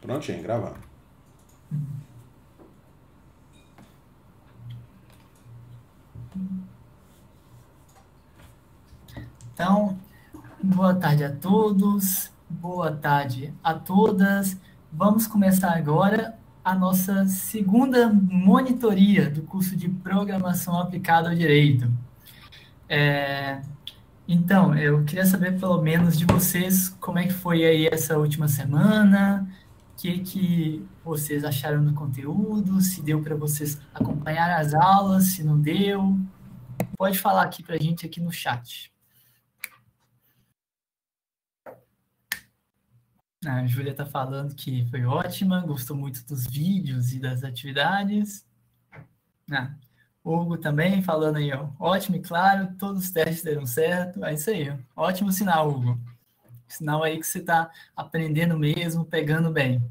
Prontinho, gravando. Então, boa tarde a todos, boa tarde a todas. Vamos começar agora a nossa segunda monitoria do curso de Programação Aplicada ao Direito. Então, eu queria saber pelo menos de vocês como é que foi aí essa última semana, o que vocês acharam do conteúdo, se deu para vocês acompanhar as aulas, se não deu. Pode falar aqui para a gente aqui no chat. A Júlia está falando que foi ótima, gostou muito dos vídeos e das atividades. O Hugo também falando aí, ó, ótimo e claro, todos os testes deram certo. É isso aí, ó. Ótimo sinal, Hugo. Sinal aí que você está aprendendo mesmo, pegando bem.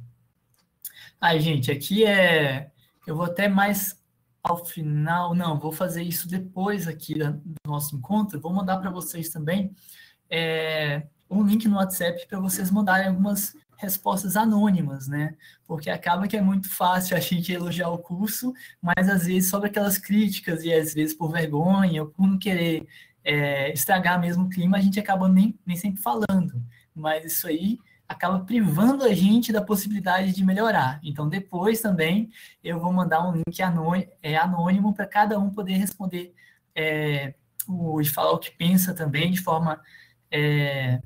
Aí, gente, aqui eu vou até mais ao final, não, vou fazer isso depois aqui do nosso encontro, vou mandar para vocês também um link no WhatsApp para vocês mandarem algumas respostas anônimas, né? Porque acaba que é muito fácil a gente elogiar o curso, mas às vezes sobra aquelas críticas e às vezes por vergonha ou por não querer estragar mesmo o clima, a gente acaba nem sempre falando. Mas isso aí acaba privando a gente da possibilidade de melhorar. Então, depois também eu vou mandar um link anônimo para cada um poder responder e falar o que pensa também de forma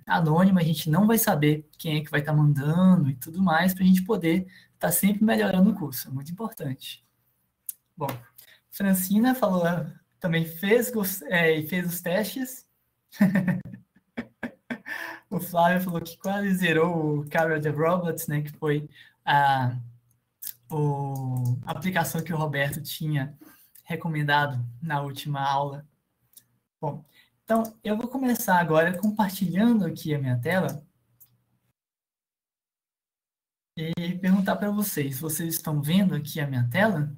anônima, a gente não vai saber quem é que vai estar mandando e tudo mais, para a gente poder estar sempre melhorando o curso, é muito importante. Bom, Francina falou, também fez os testes. O Flávio falou que quase zerou o Carol the Robots, né, que foi a aplicação que o Roberto tinha recomendado na última aula. Bom, então eu vou começar agora compartilhando aqui a minha tela e perguntar para vocês, vocês estão vendo aqui a minha tela?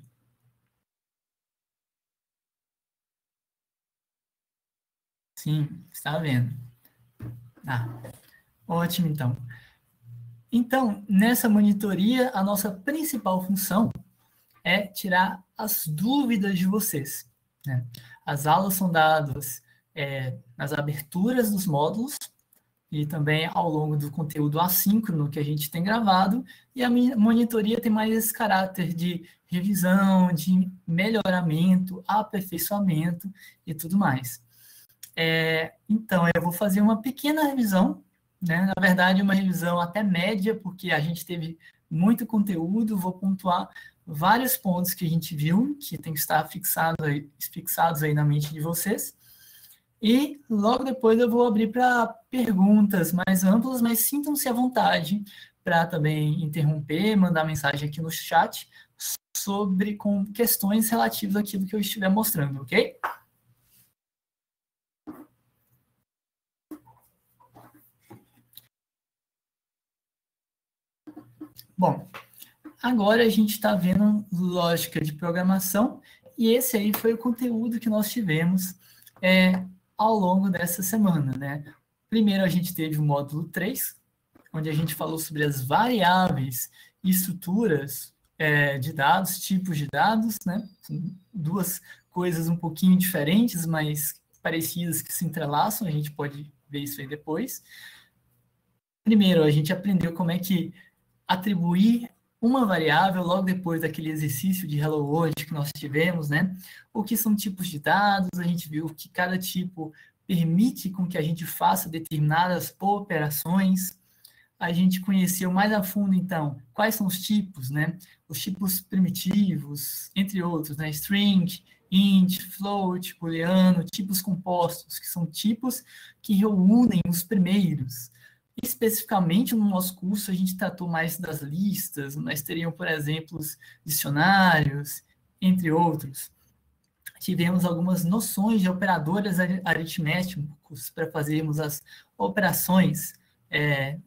Sim, está vendo. Ótimo, então. Então, nessa monitoria, a nossa principal função é tirar as dúvidas de vocês, né? As aulas são dadas nas aberturas dos módulos e também ao longo do conteúdo assíncrono que a gente tem gravado, e a monitoria tem mais esse caráter de revisão, de melhoramento, aperfeiçoamento e tudo mais. Então, eu vou fazer uma pequena revisão, né? Na verdade, uma revisão até média, porque a gente teve muito conteúdo, vou pontuar vários pontos que a gente viu, que tem que estar fixados aí na mente de vocês, e logo depois eu vou abrir para perguntas mais amplas, mas sintam-se à vontade para também interromper, mandar mensagem aqui no chat com questões relativas àquilo que eu estiver mostrando, ok? Bom, agora a gente está vendo lógica de programação, e esse aí foi o conteúdo que nós tivemos ao longo dessa semana, né? Primeiro a gente teve o módulo 3, onde a gente falou sobre as variáveis e estruturas de dados, tipos de dados, né? São duas coisas um pouquinho diferentes, mas parecidas que se entrelaçam, a gente pode ver isso aí depois. Primeiro, a gente aprendeu como é que atribuir uma variável logo depois daquele exercício de Hello World que nós tivemos, né? O que são tipos de dados, a gente viu que cada tipo permite com que a gente faça determinadas operações. A gente conheceu mais a fundo, então, quais são os tipos, né? Os tipos primitivos, entre outros, né? String, int, float, booleano, tipos compostos, que são tipos que reúnem os primeiros. Especificamente no nosso curso, a gente tratou mais das listas, nós teríamos, por exemplo, os dicionários, entre outros. Tivemos algumas noções de operadores aritméticos para fazermos as operações,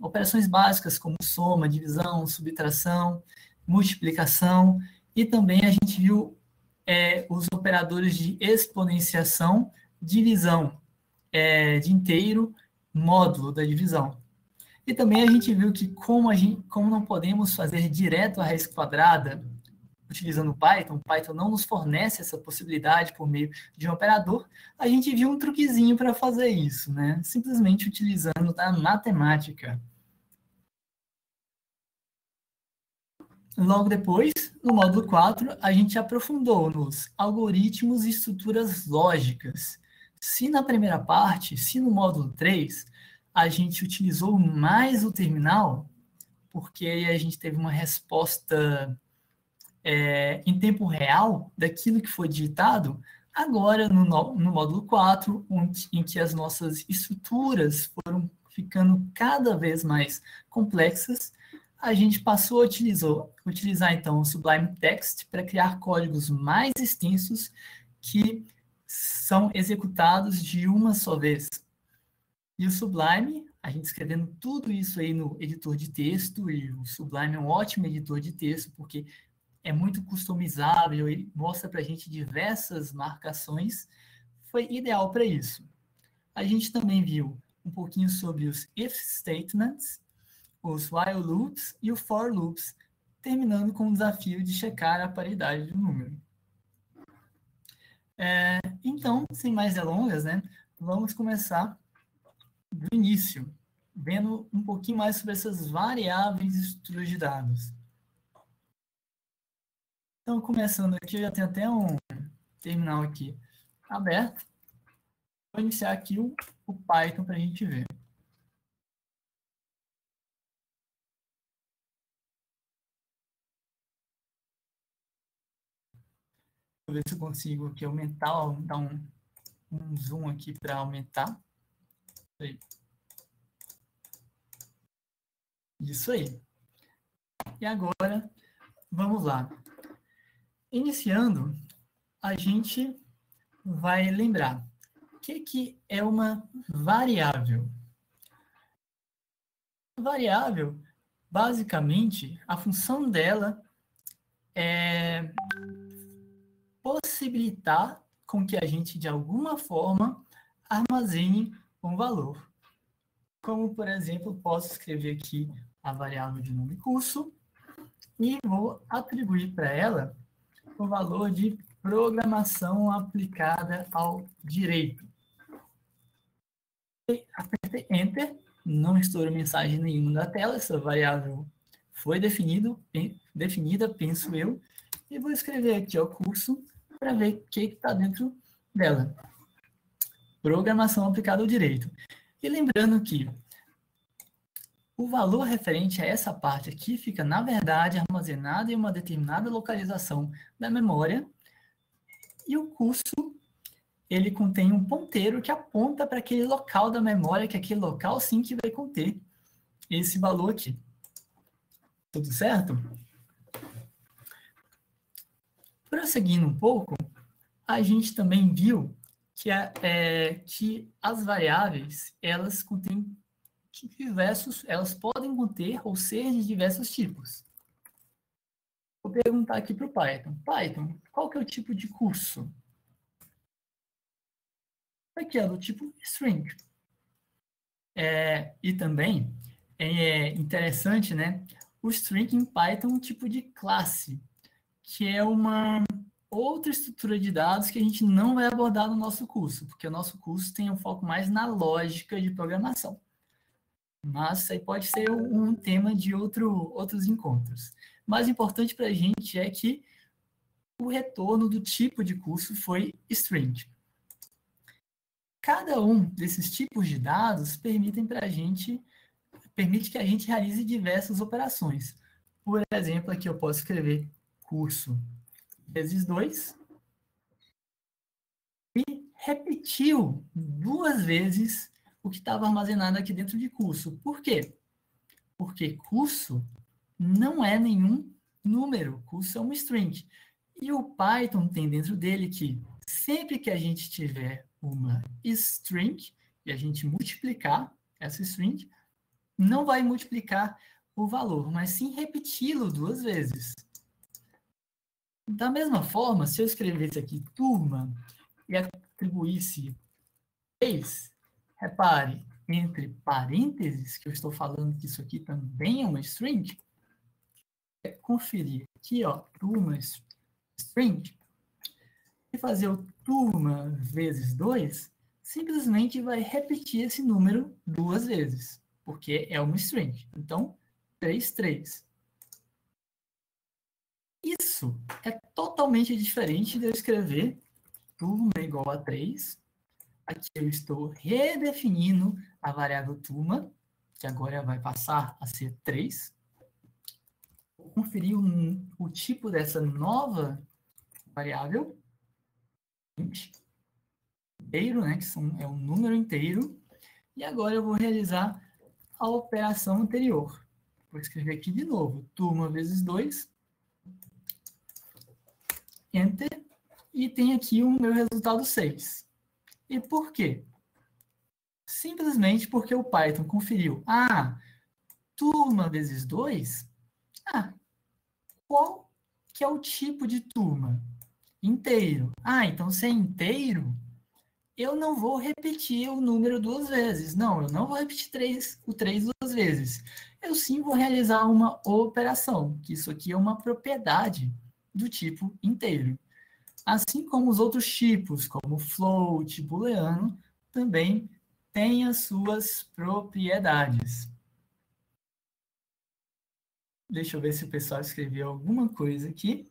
operações básicas como soma, divisão, subtração, multiplicação, e também a gente viu os operadores de exponenciação, divisão de inteiro, módulo da divisão. E também a gente viu que como não podemos fazer direto a raiz quadrada utilizando o Python não nos fornece essa possibilidade por meio de um operador, a gente viu um truquezinho para fazer isso, né? Simplesmente utilizando a matemática. Logo depois, no módulo 4, a gente aprofundou nos algoritmos e estruturas lógicas. Se na primeira parte, se no módulo 3, a gente utilizou mais o terminal, porque aí a gente teve uma resposta em tempo real daquilo que foi digitado, agora no módulo 4, em que as nossas estruturas foram ficando cada vez mais complexas, a gente passou a utilizar então o Sublime Text para criar códigos mais extensos que são executados de uma só vez. E o Sublime, a gente escrevendo tudo isso aí no editor de texto, e o Sublime é um ótimo editor de texto, porque é muito customizável, ele mostra para a gente diversas marcações, foi ideal para isso. A gente também viu um pouquinho sobre os if statements, os while loops e o for loops, terminando com o desafio de checar a paridade do número. Então, sem mais delongas, né, vamos começar do início, vendo um pouquinho mais sobre essas variáveis e estruturas de dados. Então, começando aqui, eu já tenho até um terminal aqui aberto. Vou iniciar aqui o Python para a gente ver. Vou ver se eu consigo aqui aumentar, dar um zoom aqui para aumentar. Aí. Isso aí. E agora, vamos lá. Iniciando, a gente vai lembrar o que é uma variável. Variável, basicamente, a função dela é possibilitar com que a gente, de alguma forma, armazene um valor. Como, por exemplo, posso escrever aqui a variável de nome curso e vou atribuir para ela o valor de programação aplicada ao direito. E apertei Enter, não estoura mensagem nenhuma da tela, essa variável foi definida, penso eu, e vou escrever aqui o curso para ver o que está dentro dela. Programação aplicada ao direito. E lembrando que o valor referente a essa parte aqui fica, na verdade, armazenado em uma determinada localização da memória, e o curso, ele contém um ponteiro que aponta para aquele local da memória, que é aquele local sim que vai conter esse valor aqui. Tudo certo? Prosseguindo um pouco, a gente também viu que as variáveis, elas contêm elas podem conter ou ser de diversos tipos. Vou perguntar aqui para o Python. Python, qual que é o tipo de curso? Aqui é do tipo string. E também é interessante, né? O string em Python é um tipo de classe, que é uma outra estrutura de dados que a gente não vai abordar no nosso curso, porque o nosso curso tem um foco mais na lógica de programação. Mas isso aí pode ser um tema de outros encontros. Mais importante para a gente é que o retorno do tipo de curso foi string. Cada um desses tipos de dados permite que a gente realize diversas operações. Por exemplo, aqui eu posso escrever curso vezes 2 e repetiu 2 vezes o que estava armazenado aqui dentro de curso. Por quê? Porque curso não é nenhum número, curso é uma string. E o Python tem dentro dele que sempre que a gente tiver uma string e a gente multiplicar essa string, não vai multiplicar o valor, mas sim repeti-lo 2 vezes. Da mesma forma, se eu escrevesse aqui turma e atribuísse 3, repare, entre parênteses, que eu estou falando que isso aqui também é uma string, é conferir aqui, ó, turma string, e fazer o turma vezes 2, simplesmente vai repetir esse número 2 vezes, porque é uma string. Então, 3, 3. Isso é totalmente diferente de eu escrever turma igual a 3. Aqui eu estou redefinindo a variável turma, que agora vai passar a ser 3. Vou conferir o tipo dessa nova variável, inteiro, né, que é um número inteiro. E agora eu vou realizar a operação anterior. Vou escrever aqui de novo, turma vezes 2, Enter, e tem aqui o meu resultado 6. E por quê? Simplesmente porque o Python conferiu, turma vezes 2, qual que é o tipo de turma? Inteiro. Então se é inteiro, eu não vou repetir o número 2 vezes. Não, eu não vou repetir o 3 2 vezes. Eu sim vou realizar uma operação, que isso aqui é uma propriedade do tipo inteiro. Assim como os outros tipos, como float, booleano, também têm as suas propriedades. Deixa eu ver se o pessoal escreveu alguma coisa aqui.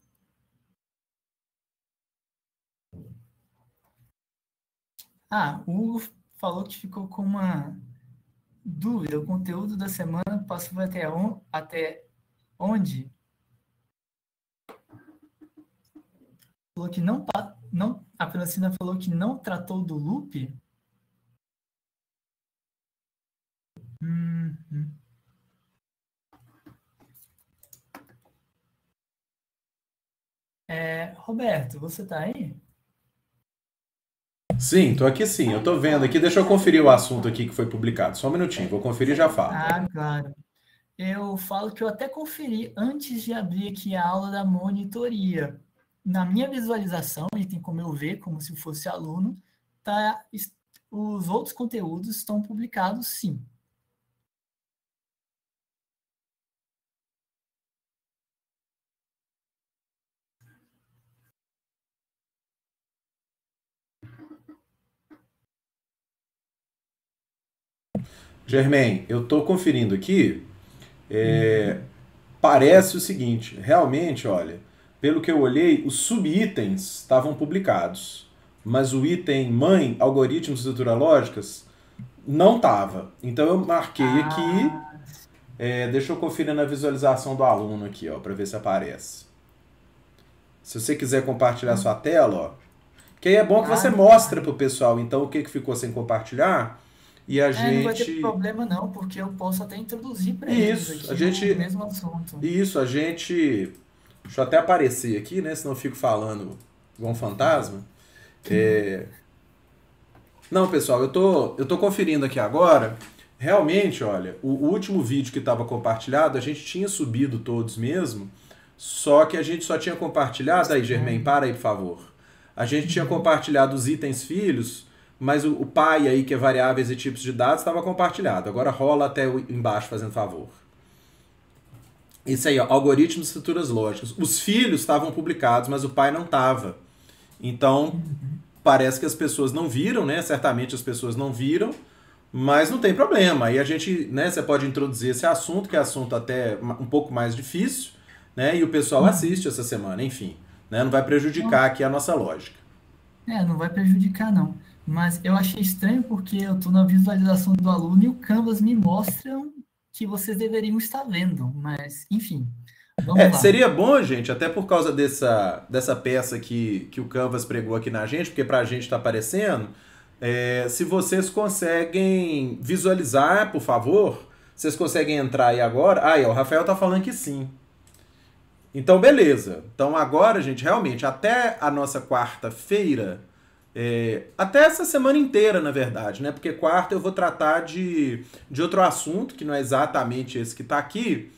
O Hugo falou que ficou com uma dúvida. O conteúdo da semana passou até onde? Falou que não, a Francina falou que não tratou do loop. Roberto, você está aí? Sim, tô aqui sim. Eu tô vendo aqui. Deixa eu conferir o assunto aqui que foi publicado. Só um minutinho. Vou conferir e já falo. Claro. Eu falo que eu até conferi antes de abrir aqui a aula da monitoria. Na minha visualização, e tem como eu ver, como se fosse aluno, os outros conteúdos estão publicados, sim. Germain, eu tô conferindo aqui. Parece o seguinte, realmente, olha, pelo que eu olhei, os subitens estavam publicados, mas o item mãe, algoritmos e estruturas lógicas, não estava. Então eu marquei aqui, deixa eu conferir na visualização do aluno aqui, ó, para ver se aparece. Se você quiser compartilhar sua tela, ó, que aí é bom que você mostra pro pessoal, então, o que ficou sem compartilhar. E a gente... Não vai ter problema não, porque eu posso até introduzir para eles aqui o mesmo assunto. Isso, a gente... Deixa eu até aparecer aqui, né? Senão eu fico falando igual um fantasma. Não, pessoal, eu tô conferindo aqui agora. Realmente, olha, o último vídeo que estava compartilhado, a gente tinha subido todos mesmo, só que a gente só tinha compartilhado... Aí, Germain, para aí, por favor. A gente tinha compartilhado os itens filhos, mas o pai aí, que é variáveis e tipos de dados, estava compartilhado. Agora rola até embaixo, fazendo favor. Isso aí, ó, algoritmos e estruturas lógicas. Os filhos estavam publicados, mas o pai não estava. Então, parece que as pessoas não viram, né? Certamente as pessoas não viram, mas não tem problema. Aí a gente, né, você pode introduzir esse assunto, que é assunto até um pouco mais difícil, né? E o pessoal assiste essa semana, enfim. Né, não vai prejudicar aqui a nossa lógica. Não vai prejudicar, não. Mas eu achei estranho porque eu estou na visualização do aluno e o Canvas me mostra que vocês deveriam estar vendo. Mas, enfim, vamos lá. Seria bom, gente, até por causa dessa peça que o Canvas pregou aqui na gente, porque pra gente tá aparecendo, se vocês conseguem visualizar, por favor, vocês conseguem entrar aí agora. O Rafael tá falando que sim. Então, beleza. Então, agora, gente, realmente, até a nossa quarta-feira, até essa semana inteira, na verdade, né? Porque quarta eu vou tratar de outro assunto, que não é exatamente esse que está aqui.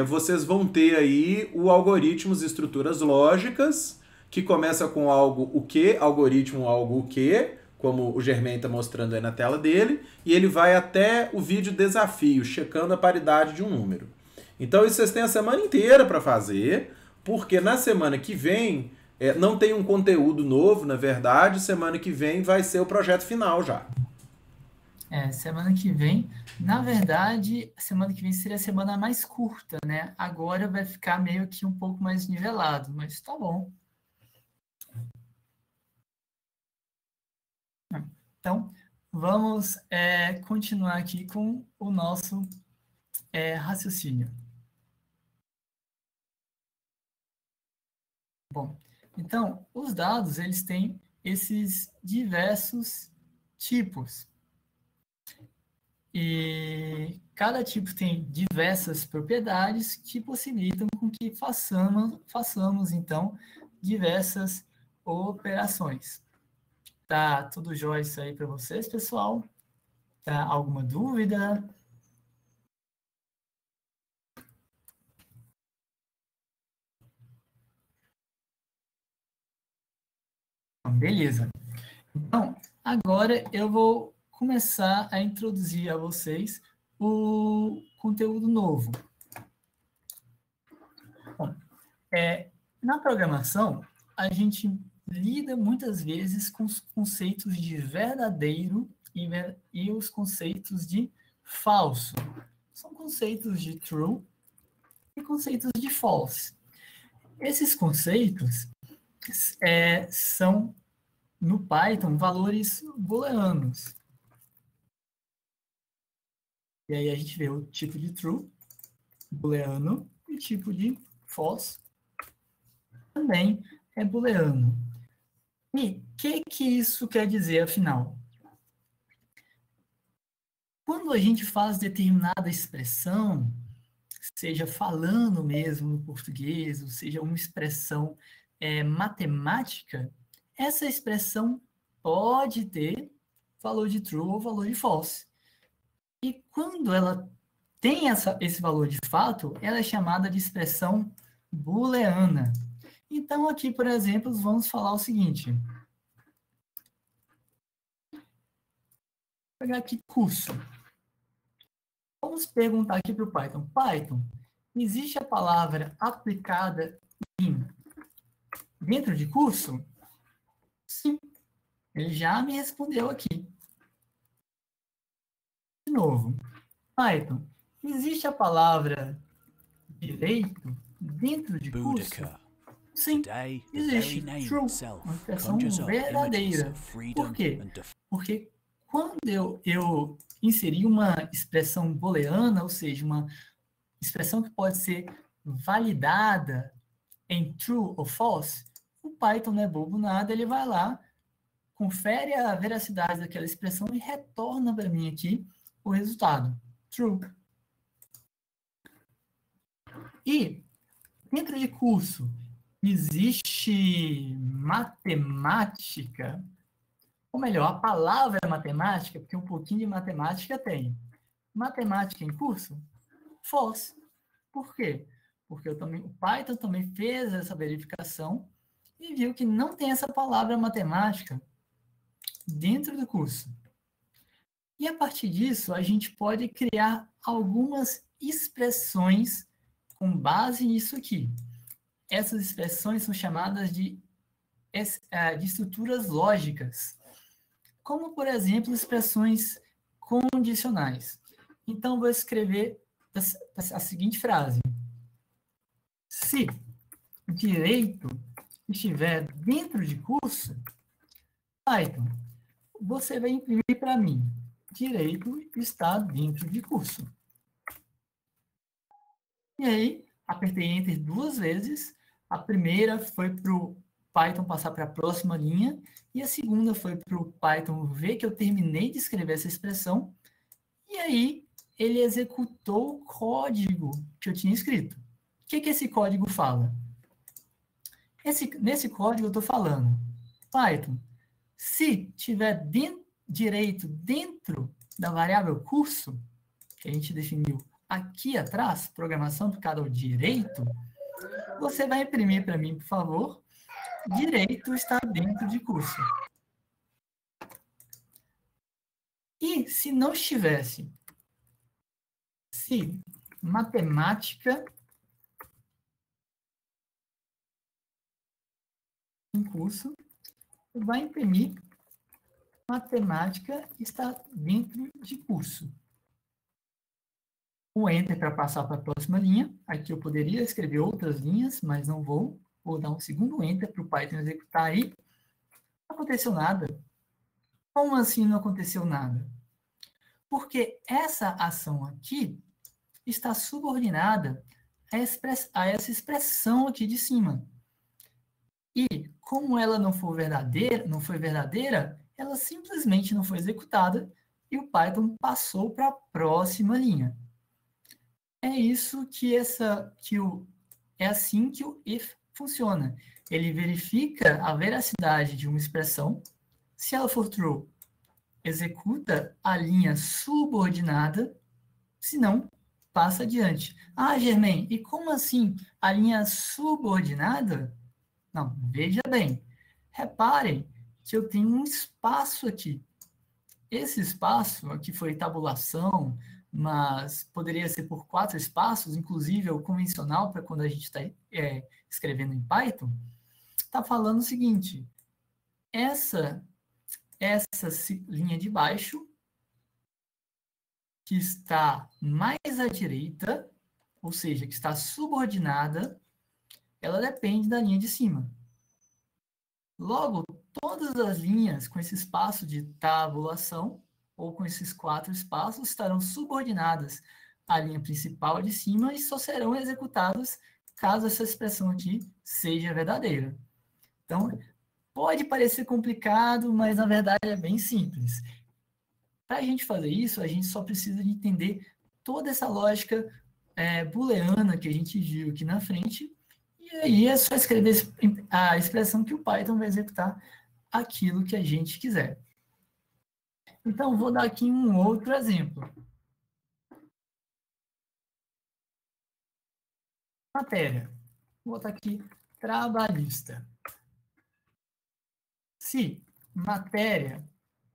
Vocês vão ter aí o algoritmos e estruturas lógicas, que começa com algo o quê, algoritmo algo o quê, como o Germain está mostrando aí na tela dele, e ele vai até o vídeo desafio, checando a paridade de um número. Então isso vocês têm a semana inteira para fazer, porque na semana que vem não tem um conteúdo novo, na verdade, semana que vem vai ser o projeto final já. Semana que vem, na verdade, semana que vem seria a semana mais curta, né? Agora vai ficar meio que um pouco mais nivelado, mas tá bom. Então, vamos continuar aqui com o nosso raciocínio. Bom, então, os dados, eles têm esses diversos tipos. E cada tipo tem diversas propriedades que possibilitam com que façamos então, diversas operações. Tá tudo jóia isso aí para vocês, pessoal? Tá alguma dúvida? Beleza. Então, agora eu vou começar a introduzir a vocês o conteúdo novo. Bom, na programação, a gente lida muitas vezes com os conceitos de verdadeiro e os conceitos de falso. São conceitos de true e conceitos de false. Esses conceitos são, no Python, valores booleanos. E aí a gente vê o tipo de true, booleano, e o tipo de false, também é booleano. E o que isso quer dizer, afinal? Quando a gente faz determinada expressão, seja falando mesmo no português, ou seja uma expressão matemática, essa expressão pode ter valor de true ou valor de false. E quando ela tem esse valor de fato, ela é chamada de expressão booleana. Então, aqui, por exemplo, vamos falar o seguinte. Vou pegar aqui curso. Vamos perguntar aqui para o Python. Python, existe a palavra aplicada dentro de curso? Sim. Ele já me respondeu aqui. De novo. Python, existe a palavra direito dentro de curso? Sim, existe. True, uma expressão verdadeira. Por quê? Porque quando eu inseri uma expressão booleana, ou seja, uma expressão que pode ser validada em true ou false, o Python não é bobo nada, ele vai lá, confere a veracidade daquela expressão e retorna para mim aqui o resultado. True. E, dentro de curso, existe matemática, ou melhor, a palavra matemática, porque um pouquinho de matemática tem. Matemática em curso? False. Por quê? Porque o Python também fez essa verificação e viu que não tem essa palavra matemática dentro do curso. E a partir disso, a gente pode criar algumas expressões com base nisso aqui. Essas expressões são chamadas de estruturas lógicas, como, por exemplo, expressões condicionais. Então, vou escrever a seguinte frase. Se direito estiver dentro de curso, Python, você vai imprimir para mim. Direito está dentro de curso. E aí, apertei Enter 2 vezes. A primeira foi para o Python passar para a próxima linha, e a segunda foi para o Python ver que eu terminei de escrever essa expressão, e aí ele executou o código que eu tinha escrito. O que esse código fala? Nesse código eu estou falando, Python, se tiver direito dentro da variável curso, que a gente definiu aqui atrás, programação aplicada ao direito, você vai imprimir para mim, por favor, direito está dentro de curso. E se não estivesse, se matemática em curso, vai imprimir matemática está dentro de curso. O Enter para passar para a próxima linha. Aqui eu poderia escrever outras linhas, mas não vou. Vou dar um segundo Enter para o Python executar aí. Não aconteceu nada. Como assim não aconteceu nada? Porque essa ação aqui está subordinada a essa expressão aqui de cima. E como ela não foi verdadeira, ela simplesmente não foi executada e o Python passou para a próxima linha. É isso que é assim que o if funciona. Ele verifica a veracidade de uma expressão. Se ela for true, executa a linha subordinada. Se não, passa adiante. Ah, Germain, e como assim a linha subordinada? Não, veja bem. Reparem que eu tenho um espaço aqui. Esse espaço aqui foi tabulação, mas poderia ser por 4 espaços, inclusive o convencional para quando a gente está escrevendo em Python, está falando o seguinte, essa linha de baixo, que está mais à direita, ou seja, que está subordinada, ela depende da linha de cima. Logo, todas as linhas com esse espaço de tabulação, ou com esses 4 espaços, estarão subordinadas à linha principal de cima e só serão executadas caso essa expressão aqui seja verdadeira. Então, pode parecer complicado, mas na verdade é bem simples. Para a gente fazer isso, a gente só precisa de entender toda essa lógica booleana que a gente viu aqui na frente, e aí é só escrever a expressão que o Python vai executar aquilo que a gente quiser. Então, vou dar aqui um outro exemplo. Matéria. Vou botar aqui trabalhista. Se matéria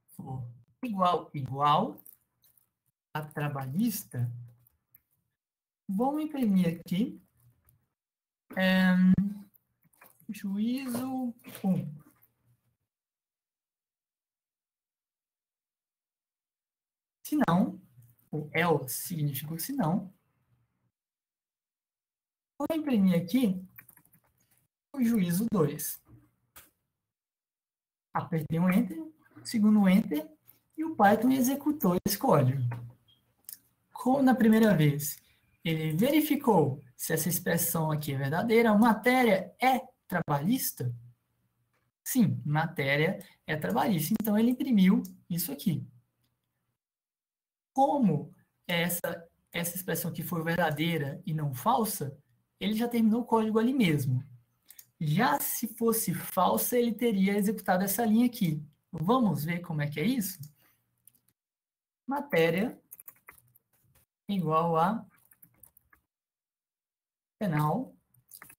for igual a trabalhista, vamos imprimir aqui juízo 1. Se não, o else significa o se não, vou imprimir aqui o juízo 2. Apertei um Enter, segundo Enter, e o Python executou esse código. Como na primeira vez, ele verificou se essa expressão aqui é verdadeira, matéria é trabalhista? Sim, matéria é trabalhista. Então, ele imprimiu isso aqui. Como essa expressão aqui foi verdadeira e não falsa, ele já terminou o código ali mesmo. Já se fosse falsa, ele teria executado essa linha aqui. Vamos ver como é que é isso? Matéria igual a penal.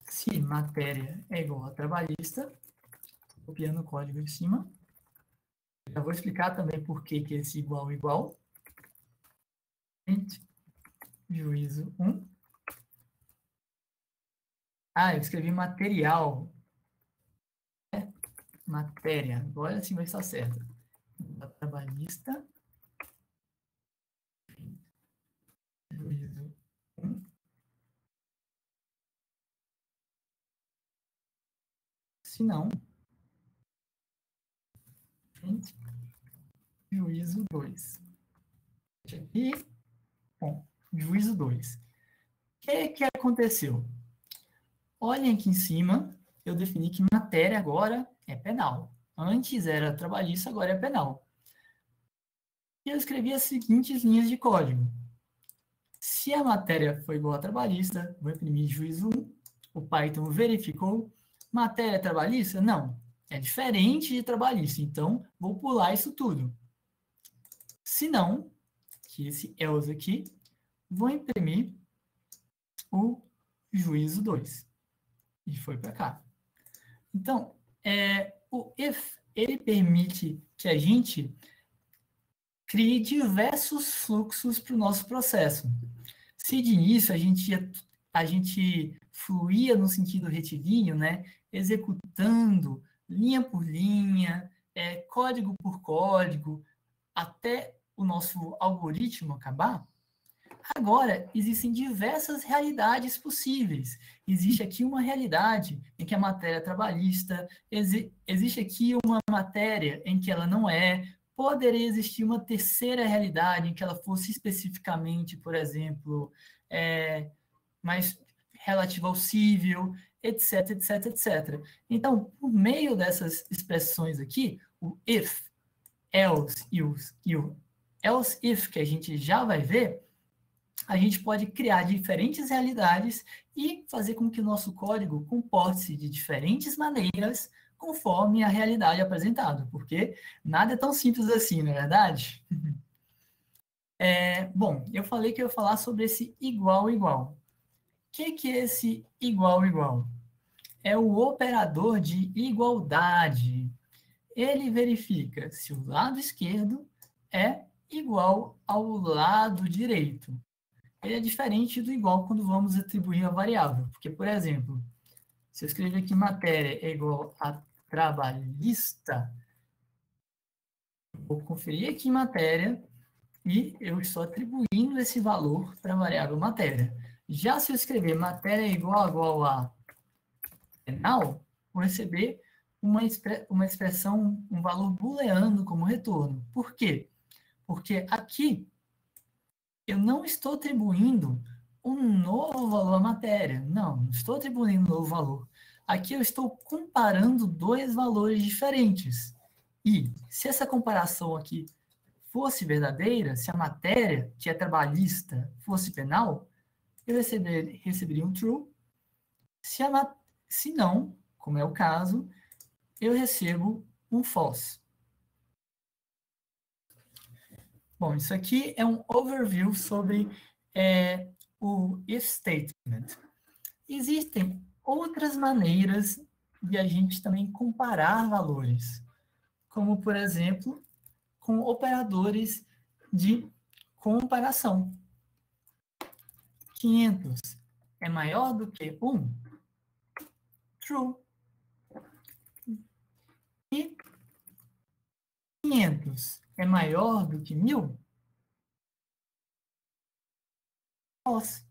Se matéria é igual a trabalhista, copiando o código de cima. Já vou explicar também por que esse igual. Juízo 1. Ah, eu escrevi material. Matéria. Agora sim vai estar certo. Trabalhista. Juízo 1. Se não, juízo 2. Aqui, bom, juízo 2. O que aconteceu? Olhem aqui em cima, eu defini que matéria agora é penal. Antes era trabalhista, agora é penal. E eu escrevi as seguintes linhas de código. Se a matéria foi igual a trabalhista, vou imprimir juízo 1. O Python verificou. Matéria trabalhista? Não. É diferente de trabalhista. Então, vou pular isso tudo. Se não, que esse else aqui, vou imprimir o juízo 2. E foi para cá. Então, o if, ele permite que a gente crie diversos fluxos para o nosso processo. Se de início a gente fluía no sentido retilíneo, né, executando linha por linha, código por código, até o nosso algoritmo acabar, agora existem diversas realidades possíveis. Existe aqui uma realidade em que a matéria é trabalhista, existe aqui uma matéria em que ela não é, poderia existir uma terceira realidade em que ela fosse especificamente, por exemplo, mais relativa ao civil, etc, etc, etc. Então, por meio dessas expressões aqui, o if, else e o else if, que a gente já vai ver, a gente pode criar diferentes realidades e fazer com que o nosso código comporte-se de diferentes maneiras conforme a realidade apresentada, porque nada é tão simples assim, não é verdade? Bom, eu falei que eu ia falar sobre esse igual-igual. O que é esse igual-igual? É o operador de igualdade. Ele verifica se o lado esquerdo é igual ao lado direito. Ele é diferente do igual quando vamos atribuir a variável. Porque, por exemplo, se eu escrever aqui matéria é igual a trabalhista, vou conferir aqui matéria e eu estou atribuindo esse valor para a variável matéria. Já se eu escrever matéria é igual a penal, vou receber uma expressão, um valor booleano como retorno. Por quê? Porque aqui eu não estou atribuindo um novo valor à matéria. Não estou atribuindo um novo valor. Aqui eu estou comparando dois valores diferentes. E se essa comparação aqui fosse verdadeira, se a matéria, que é trabalhista, fosse penal, eu receberia um true. Se não, como é o caso, eu recebo um false. Bom, isso aqui é um overview sobre o if statement. Existem outras maneiras de a gente também comparar valores, como, por exemplo, com operadores de comparação. 500 é maior do que 1? True. E 500 é maior do que 1000? False.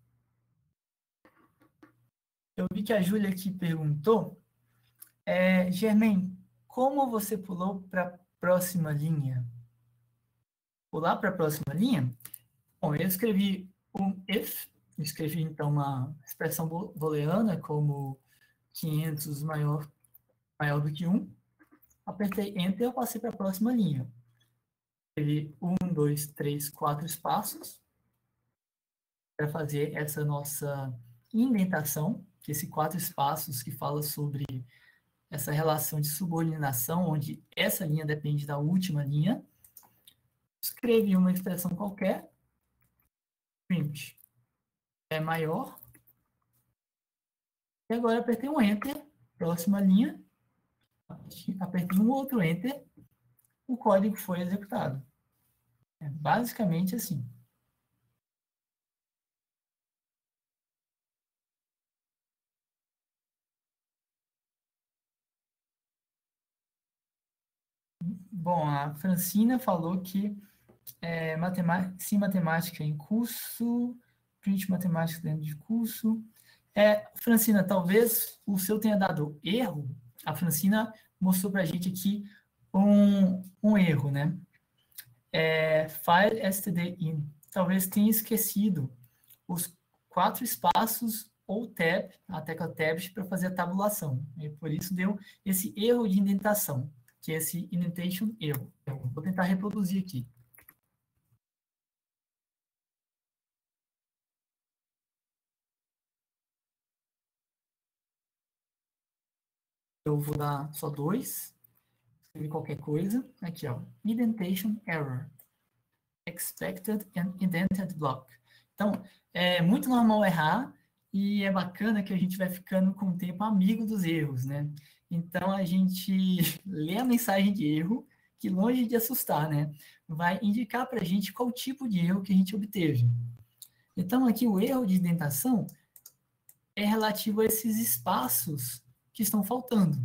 Eu vi que a Júlia aqui perguntou, Germain, como você pulou para a próxima linha? Pular para a próxima linha? Bom, eu escrevi um if, escrevi então uma expressão booleana como 500 maior do que 1, apertei Enter e eu passei para a próxima linha. Escrevi 1, 2, 3, 4 espaços para fazer essa nossa indentação, que esse 4 espaços que fala sobre essa relação de subordinação, onde essa linha depende da última linha. Escrevi uma expressão qualquer, print é maior, e agora apertei um Enter, próxima linha, apertei um outro Enter, o código foi executado. É basicamente assim. Bom, a Francina falou que sim, matemática em curso, print matemática dentro de curso. Francina, talvez o seu tenha dado erro. A Francina mostrou para a gente aqui um erro, né? File std_in. Talvez tenha esquecido os 4 espaços ou tab, a tecla tab, para fazer a tabulação. E por isso deu esse erro de indentação, que é esse indentation erro. Vou tentar reproduzir aqui. Eu vou dar só 2, escrever qualquer coisa. Aqui, ó, indentation error. Expected and indented block. Então, é muito normal errar e é bacana que a gente vai ficando com o tempo amigo dos erros, né? Então, a gente lê a mensagem de erro, que longe de assustar, né? vai indicar para a gente qual tipo de erro que a gente obteve. Então, aqui o erro de indentação é relativo a esses espaços que estão faltando.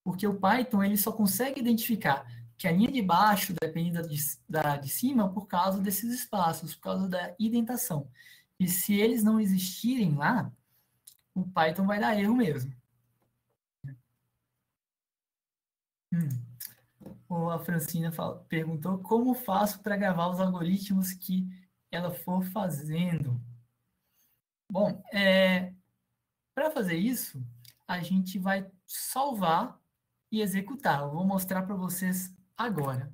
Porque o Python ele só consegue identificar que a linha de baixo depende da de cima por causa desses espaços, por causa da indentação. E se eles não existirem lá, o Python vai dar erro mesmo. A Francina perguntou como faço para gravar os algoritmos que ela for fazendo. Bom, para fazer isso, a gente vai salvar e executar. Eu vou mostrar para vocês agora.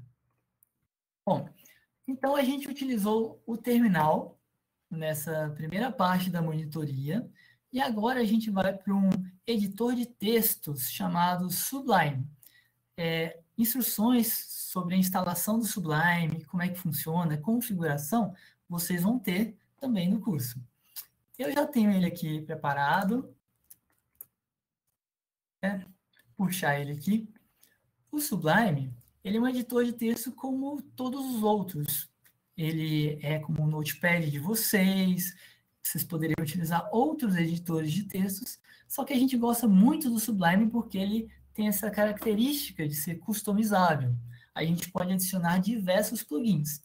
Bom, então a gente utilizou o terminal nessa primeira parte da monitoria e agora a gente vai para um editor de textos chamado Sublime. Instruções sobre a instalação do Sublime, como é que funciona, configuração, vocês vão ter também no curso. Eu já tenho ele aqui preparado. Puxar ele aqui. O Sublime, ele é um editor de texto como todos os outros. Ele é como o Notepad de vocês. Vocês poderiam utilizar outros editores de textos, só que a gente gosta muito do Sublime porque ele tem essa característica de ser customizável. A gente pode adicionar diversos plugins.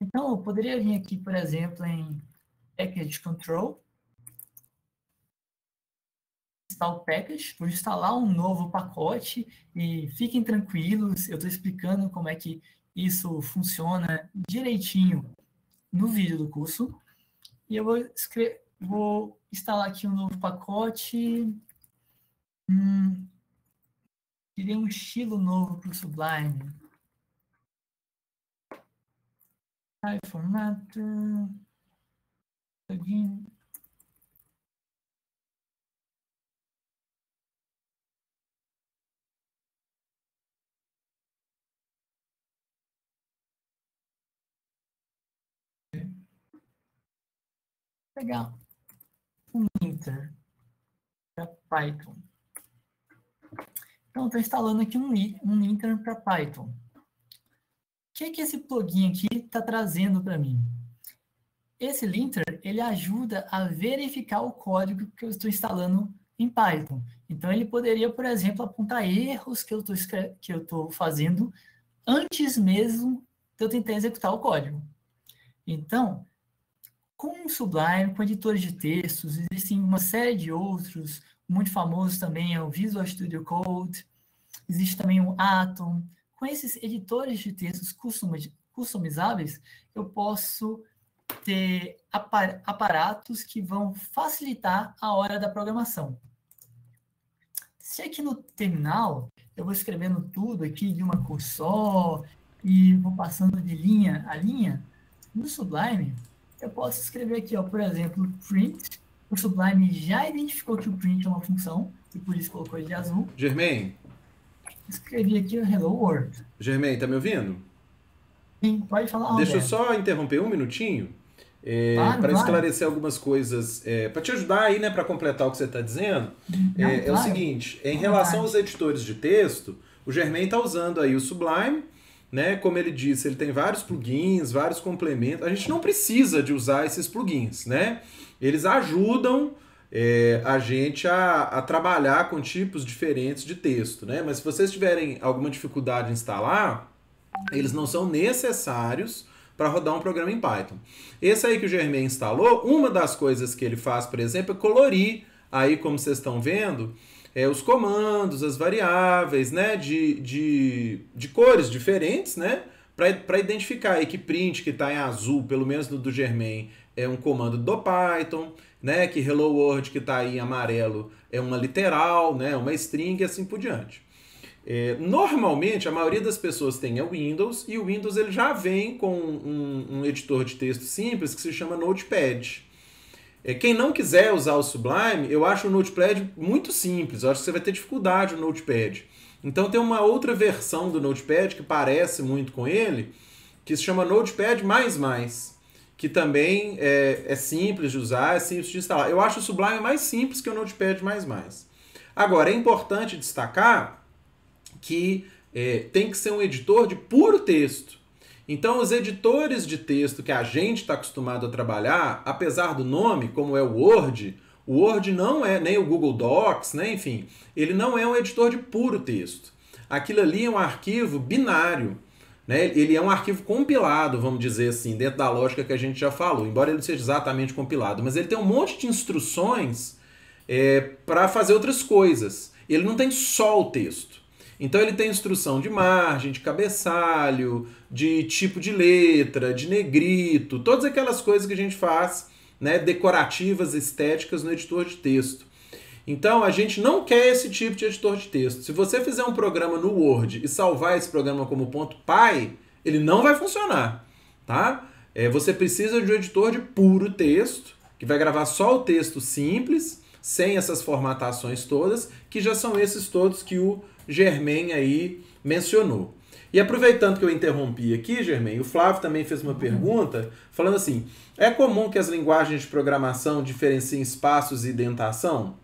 Então, eu poderia vir aqui, por exemplo, em Package Control, install package, vou instalar um novo pacote e fiquem tranquilos, eu estou explicando como é que isso funciona direitinho no vídeo do curso. E eu vou instalar aqui um novo pacote. Queria um estilo novo para o Sublime. Formatter. Plugin. Pegar um linter para Python. Então, estou instalando aqui um linter para Python. O que esse plugin aqui está trazendo para mim? Esse linter, ele ajuda a verificar o código que eu estou instalando em Python. Então, ele poderia, por exemplo, apontar erros que eu estou fazendo antes mesmo de eu tentar executar o código. Então, com o Sublime, com editores de textos, existem uma série de outros, muito famosos também é o Visual Studio Code, existe também o Atom. Com esses editores de textos customizáveis, eu posso ter aparatos que vão facilitar a hora da programação. Se aqui no terminal, eu vou escrevendo tudo aqui de uma cor só, e vou passando de linha a linha, no Sublime, eu posso escrever aqui, ó, por exemplo, print. O Sublime já identificou que o print é uma função, e por isso colocou ele de azul. Germain. Escrevi aqui o Hello World. Germain, tá me ouvindo? Sim, pode falar. Deixa eu só interromper um minutinho para esclarecer algumas coisas, para te ajudar aí, né, para completar o que você está dizendo. É o seguinte, em relação aos editores de texto, o Germain está usando aí o Sublime, né? Como ele disse, ele tem vários plugins, vários complementos. A gente não precisa de usar esses plugins, né? Eles ajudam a gente a trabalhar com tipos diferentes de texto, né? Mas se vocês tiverem alguma dificuldade em instalar, eles não são necessários para rodar um programa em Python. Esse aí que o Germain instalou, uma das coisas que ele faz, por exemplo, é colorir, aí como vocês estão vendo, os comandos, as variáveis, né, de cores diferentes, né, para identificar aí que print que está em azul, pelo menos no do Germain, é um comando do Python, né, que Hello World que está aí em amarelo é uma literal, né, uma string e assim por diante. Normalmente, a maioria das pessoas tem o Windows, e o Windows ele já vem com um editor de texto simples que se chama Notepad. Quem não quiser usar o Sublime, eu acho o Notepad muito simples, eu acho que você vai ter dificuldade no Notepad. Então tem uma outra versão do Notepad que parece muito com ele, que se chama Notepad++, que também é simples de usar, é simples de instalar. Eu acho o Sublime mais simples que o Notepad++. Agora, é importante destacar que tem que ser um editor de puro texto. Então, os editores de texto que a gente está acostumado a trabalhar, apesar do nome, como é o Word não é, nem o Google Docs, né, enfim, ele não é um editor de puro texto. Aquilo ali é um arquivo binário, né? Ele é um arquivo compilado, vamos dizer assim, dentro da lógica que a gente já falou, embora ele não seja exatamente compilado, mas ele tem um monte de instruções para fazer outras coisas. Ele não tem só o texto. Então ele tem instrução de margem, de cabeçalho, de tipo de letra, de negrito, todas aquelas coisas que a gente faz, né, decorativas, estéticas no editor de texto. Então a gente não quer esse tipo de editor de texto. Se você fizer um programa no Word e salvar esse programa como .py, ele não vai funcionar, tá? Você precisa de um editor de puro texto, que vai gravar só o texto simples, sem essas formatações todas, que já são esses todos que o Germain aí mencionou. E aproveitando que eu interrompi aqui, Germain, o Flávio também fez uma pergunta, falando assim, é comum que as linguagens de programação diferenciem espaços e indentação?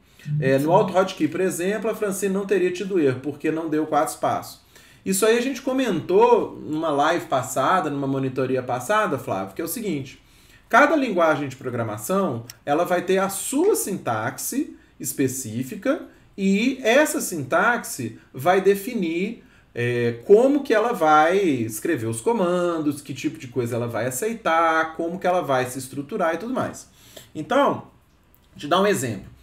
No AutoHotkey, por exemplo, a Francine não teria tido erro, porque não deu 4 espaços. Isso aí a gente comentou numa live passada, numa monitoria passada, Flávio, que é o seguinte, cada linguagem de programação, ela vai ter a sua sintaxe específica e essa sintaxe vai definir como que ela vai escrever os comandos, que tipo de coisa ela vai aceitar, como que ela vai se estruturar e tudo mais. Então, te dar um exemplo.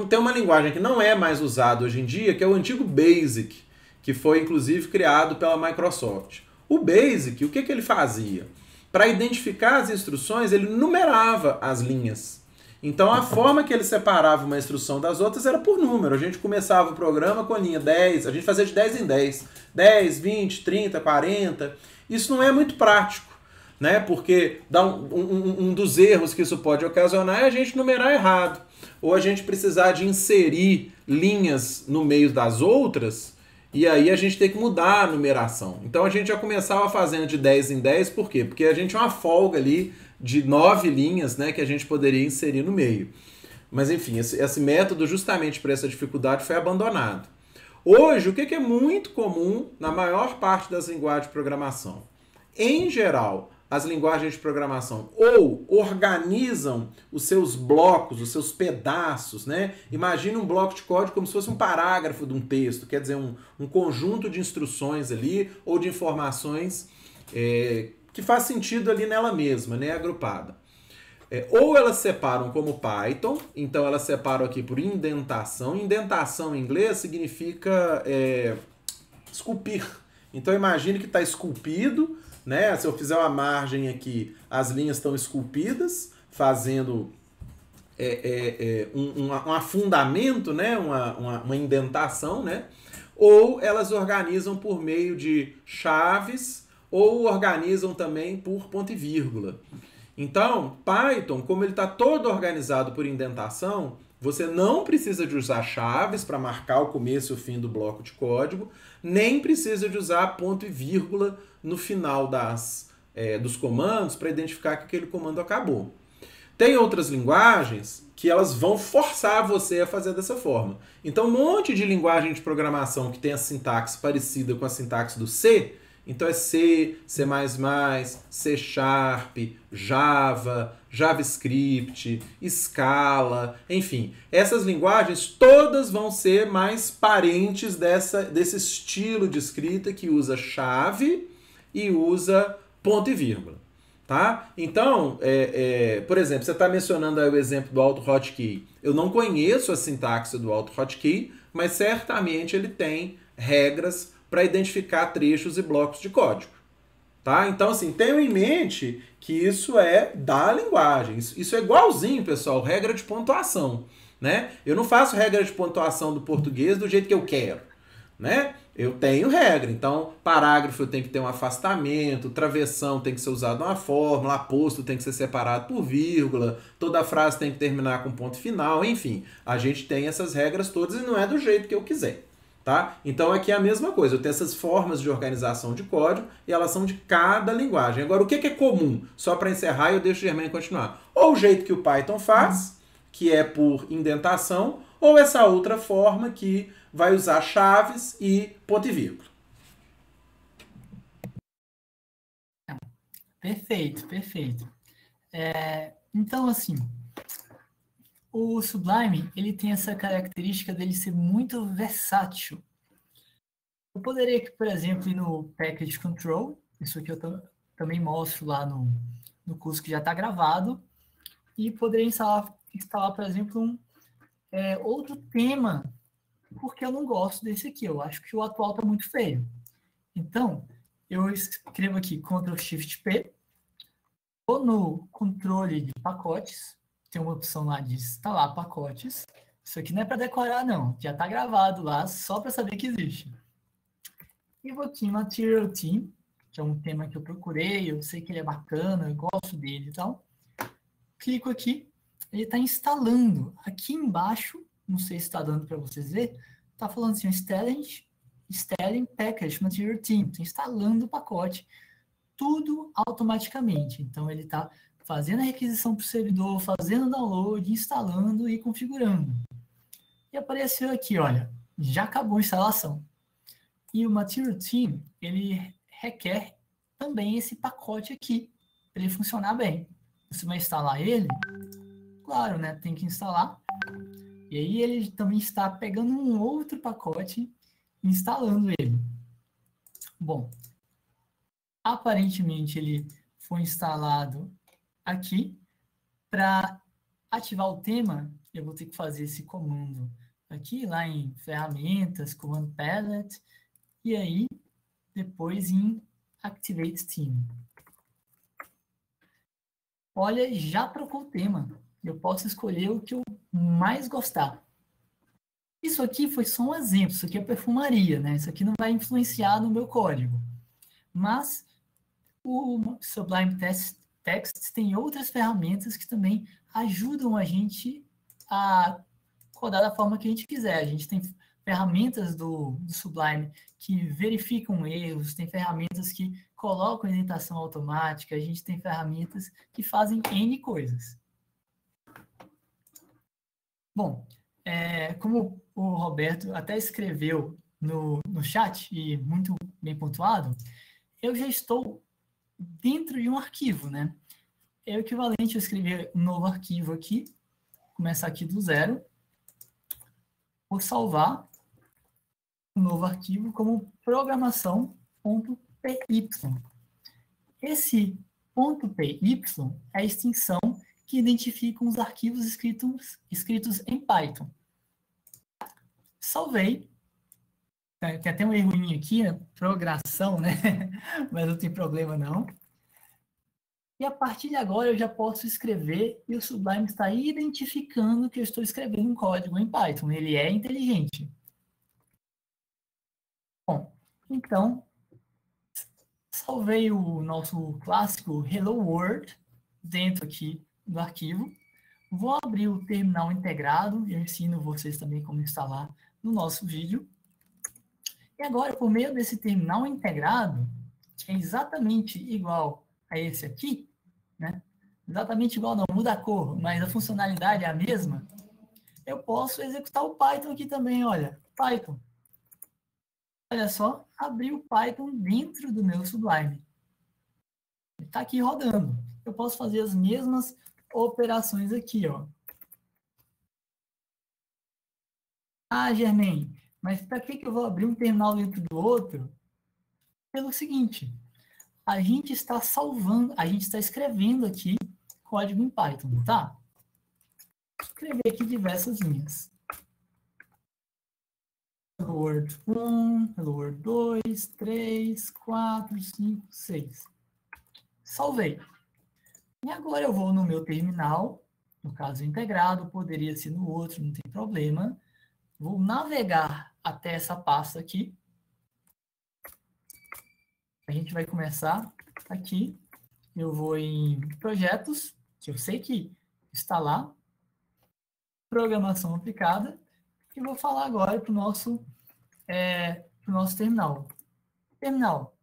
Tem uma linguagem que não é mais usada hoje em dia, que é o antigo BASIC, que foi inclusive criado pela Microsoft. O BASIC, o que ele fazia? Para identificar as instruções, ele numerava as linhas. Então a forma que ele separava uma instrução das outras era por número. A gente começava o programa com a linha 10, a gente fazia de 10 em 10. 10, 20, 30, 40. Isso não é muito prático, né? Porque dá um dos erros que isso pode ocasionar é a gente numerar errado. Ou a gente precisar de inserir linhas no meio das outras, e aí a gente tem que mudar a numeração. Então a gente já começava fazendo de 10 em 10, por quê? Porque a gente tinha uma folga ali de 9 linhas, né, que a gente poderia inserir no meio. Mas enfim, esse método, justamente por essa dificuldade, foi abandonado. Hoje, o que é muito comum na maior parte das linguagens de programação? Em geral, as linguagens de programação ou organizam os seus blocos, os seus pedaços, né? Imagina um bloco de código como se fosse um parágrafo de um texto, quer dizer, um conjunto de instruções ali ou de informações que faz sentido ali nela mesma, né? Agrupada. Ou elas separam como Python, então elas separam aqui por indentação. Indentação em inglês significa esculpir. Então imagine que está esculpido, né? Se eu fizer uma margem aqui, as linhas estão esculpidas, fazendo um afundamento, né? uma indentação, né? Ou elas organizam por meio de chaves, ou organizam também por ponto e vírgula. Então, Python, como ele está todo organizado por indentação, você não precisa de usar chaves para marcar o começo e o fim do bloco de código, nem precisa de usar ponto e vírgula no final dos comandos para identificar que aquele comando acabou. Tem outras linguagens que elas vão forçar você a fazer dessa forma. Então, um monte de linguagem de programação que tem a sintaxe parecida com a sintaxe do C, então é C, C++, C Sharp, Java, JavaScript, Scala, enfim. Essas linguagens todas vão ser mais parentes desse estilo de escrita que usa chave e usa ponto e vírgula. Tá? Então, por exemplo, você está mencionando aí o exemplo do AutoHotkey. Eu não conheço a sintaxe do AutoHotkey, mas certamente ele tem regras para identificar trechos e blocos de código. Tá? Então, assim, tenham em mente que isso é da linguagem. Isso é igualzinho, pessoal, regra de pontuação. Né? Eu não faço regra de pontuação do português do jeito que eu quero. Né? Eu tenho regra. Então, parágrafo tem que ter um afastamento, travessão tem que ser usado uma fórmula, aposto tem que ser separado por vírgula, toda frase tem que terminar com ponto final, enfim. A gente tem essas regras todas e não é do jeito que eu quiser. Tá? Então aqui é a mesma coisa, eu tenho essas formas de organização de código e elas são de cada linguagem. Agora, o que é comum? Só para encerrar, eu deixo o Germain continuar. Ou o jeito que o Python faz, que é por indentação, ou essa outra forma que vai usar chaves e ponto e vírgula. Perfeito, perfeito. Então, assim, o Sublime, ele tem essa característica dele ser muito versátil. Eu poderia aqui, por exemplo, ir no Package Control, isso aqui eu também mostro lá no curso que já está gravado, e poderia instalar, por exemplo, outro tema, porque eu não gosto desse aqui, eu acho que o atual está muito feio. Então, eu escrevo aqui Ctrl+Shift+P, vou no controle de pacotes, tem uma opção lá de instalar pacotes. Isso aqui não é para decorar, não. Já está gravado lá, só para saber que existe. E vou aqui em Material Theme, que é um tema que eu procurei, eu sei que ele é bacana, eu gosto dele e tal. Clico aqui, ele está instalando. Aqui embaixo, não sei se está dando para vocês verem, está falando assim, Installing Package Material Theme, está instalando o pacote, tudo automaticamente. Então, ele está fazendo a requisição para o servidor, fazendo download, instalando e configurando. E apareceu aqui, olha, já acabou a instalação. E o Material Theme, ele requer também esse pacote aqui, para ele funcionar bem. Você vai instalar ele, claro, né, tem que instalar. E aí ele também está pegando um outro pacote e instalando ele. Bom, aparentemente ele foi instalado aqui. Para ativar o tema, eu vou ter que fazer esse comando aqui, lá em ferramentas, comando palette, e aí depois em Activate Theme. Olha, já trocou o tema. Eu posso escolher o que eu mais gostar. Isso aqui foi só um exemplo, isso aqui é perfumaria, né? Isso aqui não vai influenciar no meu código. Mas o Sublime Text tem outras ferramentas que também ajudam a gente a codar da forma que a gente quiser. A gente tem ferramentas do Sublime que verificam erros, tem ferramentas que colocam indentação automática, a gente tem ferramentas que fazem N coisas. Bom, como o Roberto até escreveu no chat, e muito bem pontuado, eu já estou dentro de um arquivo, né? É o equivalente a escrever um novo arquivo aqui, começar aqui do zero, vou salvar um novo arquivo como programação.py. Esse .py é a extensão que identifica os arquivos escritos em Python. Salvei. Tem até um errinho aqui, né? Programação, né? Mas não tem problema não. E a partir de agora eu já posso escrever e o Sublime está identificando que eu estou escrevendo um código em Python. Ele é inteligente. Bom, então, salvei o nosso clássico Hello World dentro aqui do arquivo. Vou abrir o terminal integrado, eu ensino vocês também como instalar no nosso vídeo. E agora, por meio desse terminal integrado, que é exatamente igual a esse aqui, né? Exatamente igual, não muda a cor, mas a funcionalidade é a mesma, eu posso executar o Python aqui também, olha, Python. Olha só, abri o Python dentro do meu Sublime. Ele está aqui rodando. Eu posso fazer as mesmas operações aqui, ó. Ah, Germain, mas para que eu vou abrir um terminal dentro do outro? Pelo seguinte, a gente está salvando, a gente está escrevendo aqui código em Python, tá? Vou escrever aqui diversas linhas. Hello World 1, Hello World 2, 3, 4, 5, 6. Salvei. E agora eu vou no meu terminal, no caso integrado, poderia ser no outro, não tem problema. Vou navegar até essa pasta aqui. A gente vai começar aqui. Eu vou em projetos, que eu sei que está lá. Programação aplicada. E vou falar agora para o nosso terminal. Terminal,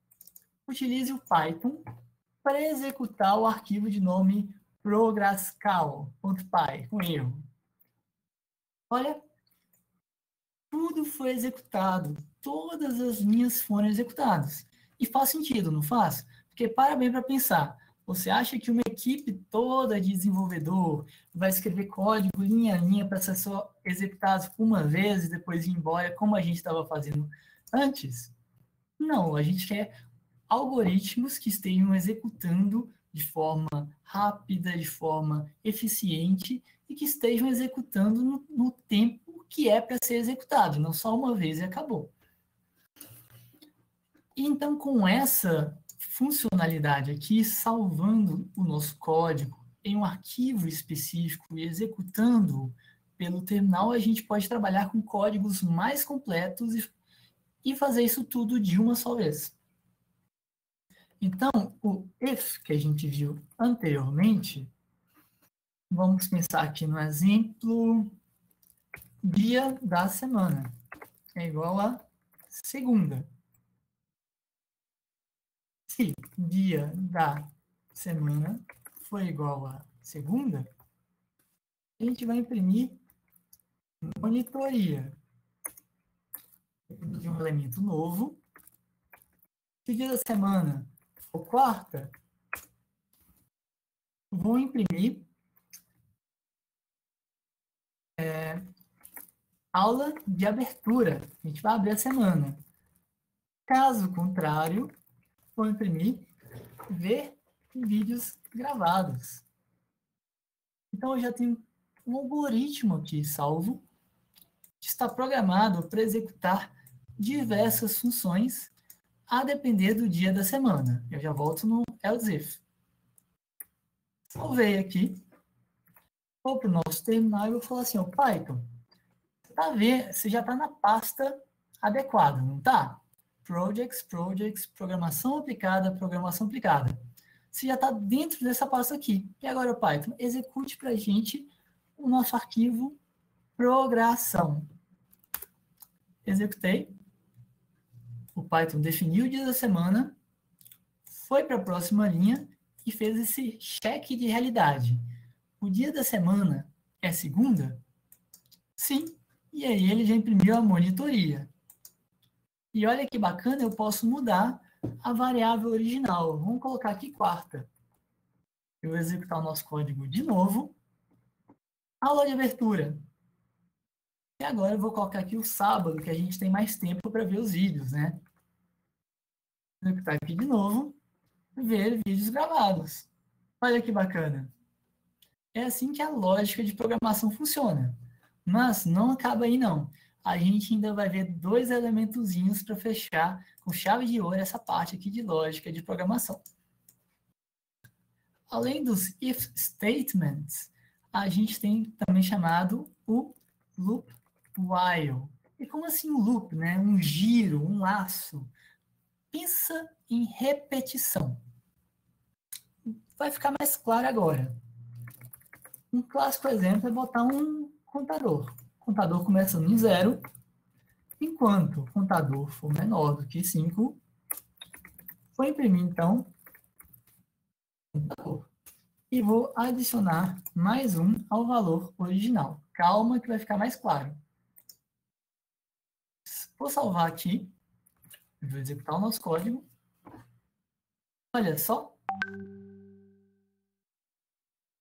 utilize o Python para executar o arquivo de nome prograscal.py, com erro. Olha, tudo foi executado, todas as linhas foram executadas. E faz sentido, não faz? Porque para bem para pensar, Você acha que uma equipe toda de desenvolvedor vai escrever código linha a linha para ser só executado uma vez e depois ir embora, como a gente estava fazendo antes? Não, a gente quer algoritmos que estejam executando de forma rápida, de forma eficiente e que estejam executando no tempo que é para ser executado, não só uma vez e acabou. E então, com essa funcionalidade aqui, salvando o nosso código em um arquivo específico e executando pelo terminal, a gente pode trabalhar com códigos mais completos e fazer isso tudo de uma só vez. Então, o if que a gente viu anteriormente, vamos pensar aqui no exemplo dia da semana, é igual a segunda. Se dia da semana for igual a segunda, a gente vai imprimir monitoria de um elemento novo. Se o dia da semana for quarta, vou imprimir aula de abertura. A gente vai abrir a semana. Caso contrário, vou imprimir ver vídeos gravados. Então, eu já tenho um algoritmo aqui salvo, que está programado para executar diversas funções a depender do dia da semana. Eu já volto no else if. Salvei aqui, vou para o nosso terminal e vou falar assim, Python, você já está na pasta adequada, não está? Projects, programação aplicada, programação aplicada. Você já está dentro dessa pasta aqui. E agora, o Python, execute para a gente o nosso arquivo programação. Executei. O Python definiu o dia da semana, foi para a próxima linha e fez esse cheque de realidade. O dia da semana é segunda? Sim. E aí ele já imprimiu a monitoria. E olha que bacana, eu posso mudar a variável original. Vamos colocar aqui quarta. Eu vou executar o nosso código de novo. Aula de abertura. E agora eu vou colocar aqui o sábado, que a gente tem mais tempo para ver os vídeos, né? Vou executar aqui de novo. Ver vídeos gravados. Olha que bacana. É assim que a lógica de programação funciona. Mas não acaba aí, não. A gente ainda vai ver dois elementozinhos para fechar com chave de ouro essa parte aqui de lógica de programação. Além dos if statements, a gente tem também chamado o loop while. E como assim um loop, né? Um giro, um laço. Pensa em repetição. Vai ficar mais claro agora. Um clássico exemplo é botar um contador. O contador começa no 0, enquanto o contador for menor do que 5, vou imprimir, então, o contador. E vou adicionar mais um ao valor original. Calma que vai ficar mais claro. Vou salvar aqui. Vou executar o nosso código. Olha só.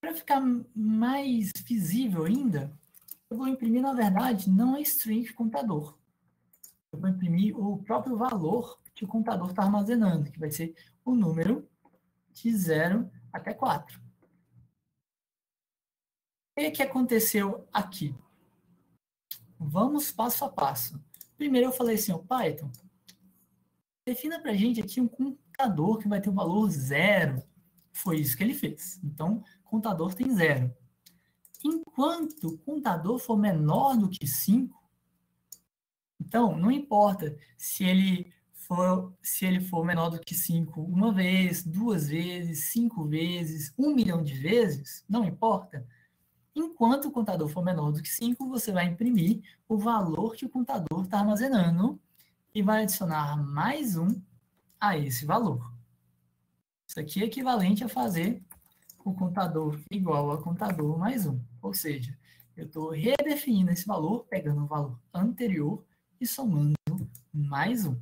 Para ficar mais visível ainda, eu vou imprimir, na verdade, não a string contador. Eu vou imprimir o próprio valor que o contador está armazenando, que vai ser o número de 0 até 4. O que aconteceu aqui? Vamos passo a passo. Primeiro eu falei assim, Python, defina para a gente aqui um contador que vai ter o valor 0. Foi isso que ele fez. Então, contador tem 0. Enquanto o contador for menor do que 5, então, não importa se ele for menor do que 5 uma vez, 2 vezes, 5 vezes, 1 milhão de vezes, não importa. Enquanto o contador for menor do que 5, você vai imprimir o valor que o contador está armazenando e vai adicionar mais um a esse valor. Isso aqui é equivalente a fazer o contador igual a contador mais 1. Ou seja, eu estou redefinindo esse valor, pegando o valor anterior e somando mais 1.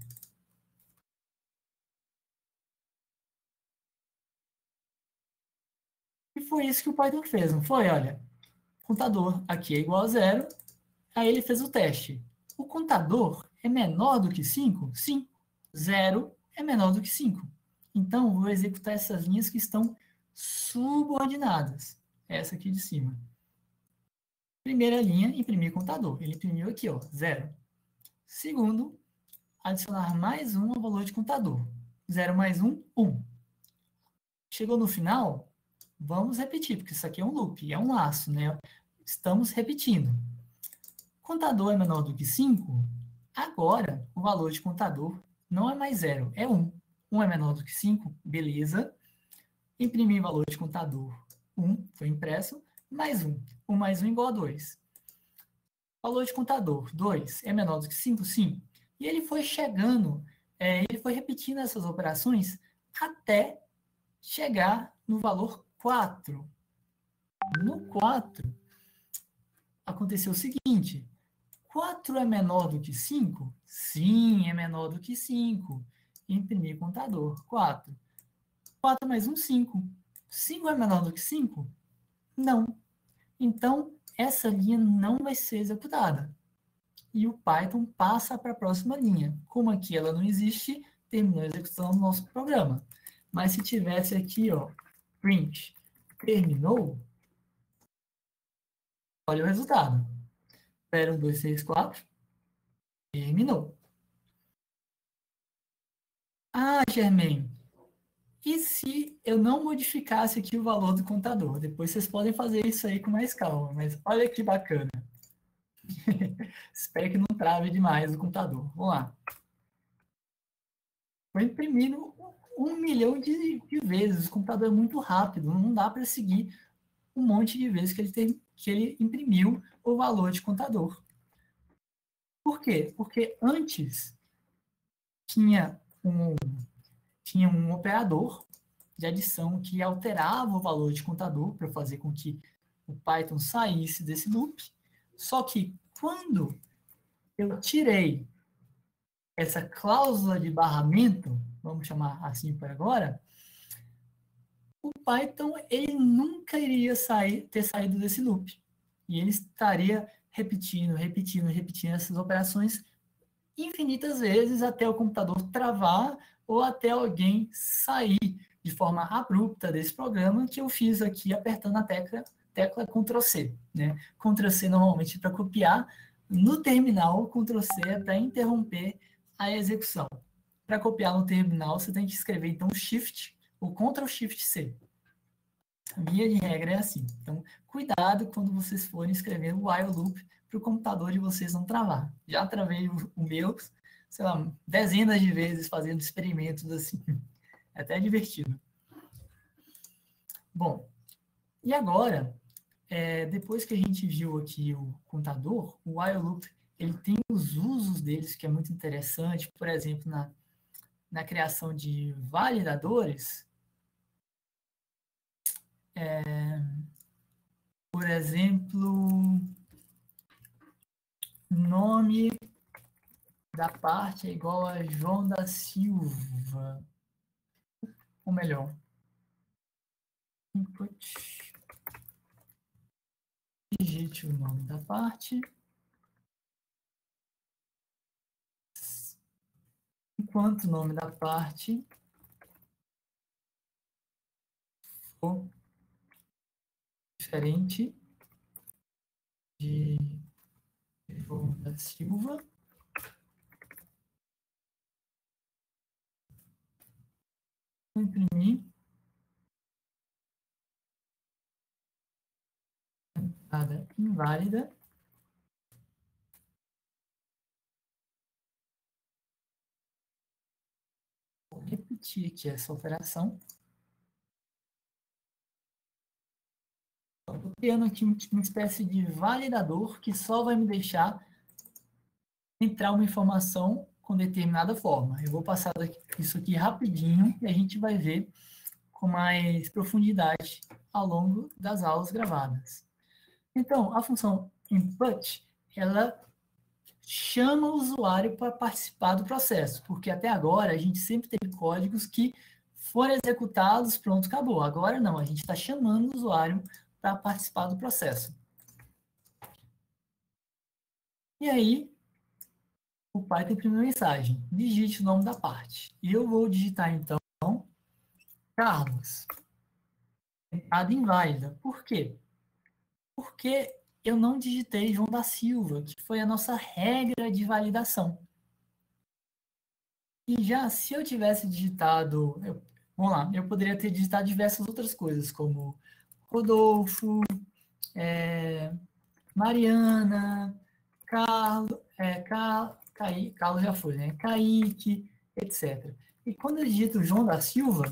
foi isso que o Python fez, não foi? Olha, contador aqui é igual a 0, aí ele fez o teste. O contador é menor do que 5? Sim, 0 é menor do que 5. Então, vou executar essas linhas que estão subordinadas. Essa aqui de cima. Primeira linha, imprimir contador. Ele imprimiu aqui, ó, 0. Segundo, adicionar mais 1 ao valor de contador. 0 mais 1, 1. Chegou no final, vamos repetir, porque isso aqui é um loop, é um laço, né? Estamos repetindo. Contador é menor do que 5, agora o valor de contador não é mais 0, é 1. 1 é menor do que 5, beleza. Imprimir valor de contador 1, foi impresso, mais 1. 1 mais 1 igual a 2. Valor de contador 2 é menor do que 5? Sim. E ele foi chegando, ele foi repetindo essas operações até chegar no valor 4. No 4, aconteceu o seguinte: 4 é menor do que 5? Sim, é menor do que 5. Imprimir contador. 4. 4 mais 1, 5. 5 é menor do que 5? Não. Então, essa linha não vai ser executada. E o Python passa para a próxima linha. Como aqui ela não existe, terminou a execução do nosso programa. Mas se tivesse aqui, ó, print, terminou, olha o resultado. 0, 1, 2, 3, 4, terminou. Ah, Germain, e se eu não modificasse aqui o valor do contador? Depois vocês podem fazer isso aí com mais calma, mas olha que bacana. Espero que não trave demais o computador. Vamos lá. Vou imprimindo 1 milhão de vezes. O computador é muito rápido, não dá para seguir um monte de vezes que ele imprimiu o valor de contador. Por quê? Porque antes tinha um operador de adição que alterava o valor de contador para fazer com que o Python saísse desse loop. Só que quando eu tirei essa cláusula de barramento, vamos chamar assim por agora, o Python ele nunca iria ter saído desse loop. E ele estaria repetindo essas operações infinitas vezes até o computador travar ou até alguém sair de forma abrupta desse programa que eu fiz aqui apertando a tecla Ctrl+C. Né? Ctrl+C normalmente para copiar, no terminal Ctrl+C é para interromper a execução. Para copiar no terminal você tem que escrever então Shift ou Ctrl+Shift+C. Via de regra é assim. Então, cuidado quando vocês forem escrever o while loop para o computador de vocês não travar. Já travei o meu, sei lá, dezenas de vezes fazendo experimentos assim. É até divertido. Bom, e agora, depois que a gente viu aqui o contador, o while loop, ele tem os usos deles, que é muito interessante. Por exemplo, na criação de validadores, por exemplo, nome da parte é igual a João da Silva. Ou melhor, input, digite o nome da parte, enquanto o nome da parte for diferente de João da Silva, vou imprimir entrada inválida. Vou repetir aqui essa operação. Estou criando aqui uma espécie de validador que só vai me deixar entrar uma informação com determinada forma. Eu vou passar isso aqui rapidinho e a gente vai ver com mais profundidade ao longo das aulas gravadas. Então, a função input, ela chama o usuário para participar do processo, porque até agora a gente sempre teve códigos que foram executados, pronto, acabou. Agora não, a gente está chamando o usuário para participar do processo. E aí, o Python imprime uma mensagem, digite o nome da parte. E eu vou digitar, então, Carlos. Entrada inválida. Por quê? Porque eu não digitei João da Silva, que foi a nossa regra de validação. E já, se eu tivesse digitado, vamos lá, eu poderia ter digitado diversas outras coisas, como Rodolfo, Mariana, Carlos, Carlos já foi, né? Kaique, etc. E quando eu digito João da Silva,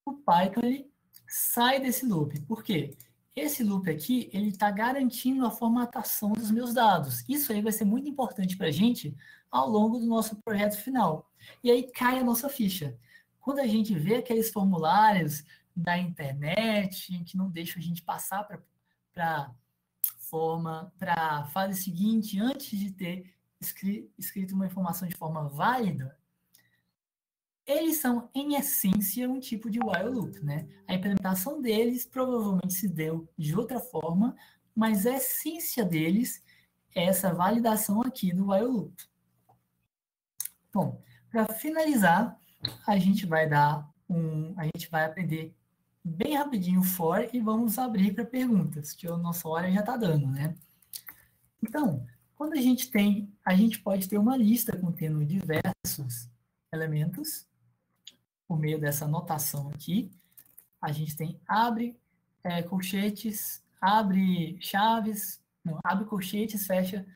o Python ele sai desse loop. Por quê? Esse loop aqui, ele está garantindo a formatação dos meus dados. Isso aí vai ser muito importante para a gente ao longo do nosso projeto final. E aí cai a nossa ficha. Quando a gente vê aqueles formulários da internet que não deixam a gente passar para a fase seguinte, antes de ter escrito uma informação de forma válida, eles são, em essência, um tipo de while loop, né? A implementação deles provavelmente se deu de outra forma, mas a essência deles é essa validação aqui do while loop. Bom, para finalizar, a gente vai aprender bem rapidinho o for e vamos abrir para perguntas, que a nossa hora já está dando, né? Então, quando a gente pode ter uma lista contendo diversos elementos. Por meio dessa notação aqui, a gente tem abre colchetes, abre chaves, não, abre colchetes, fecha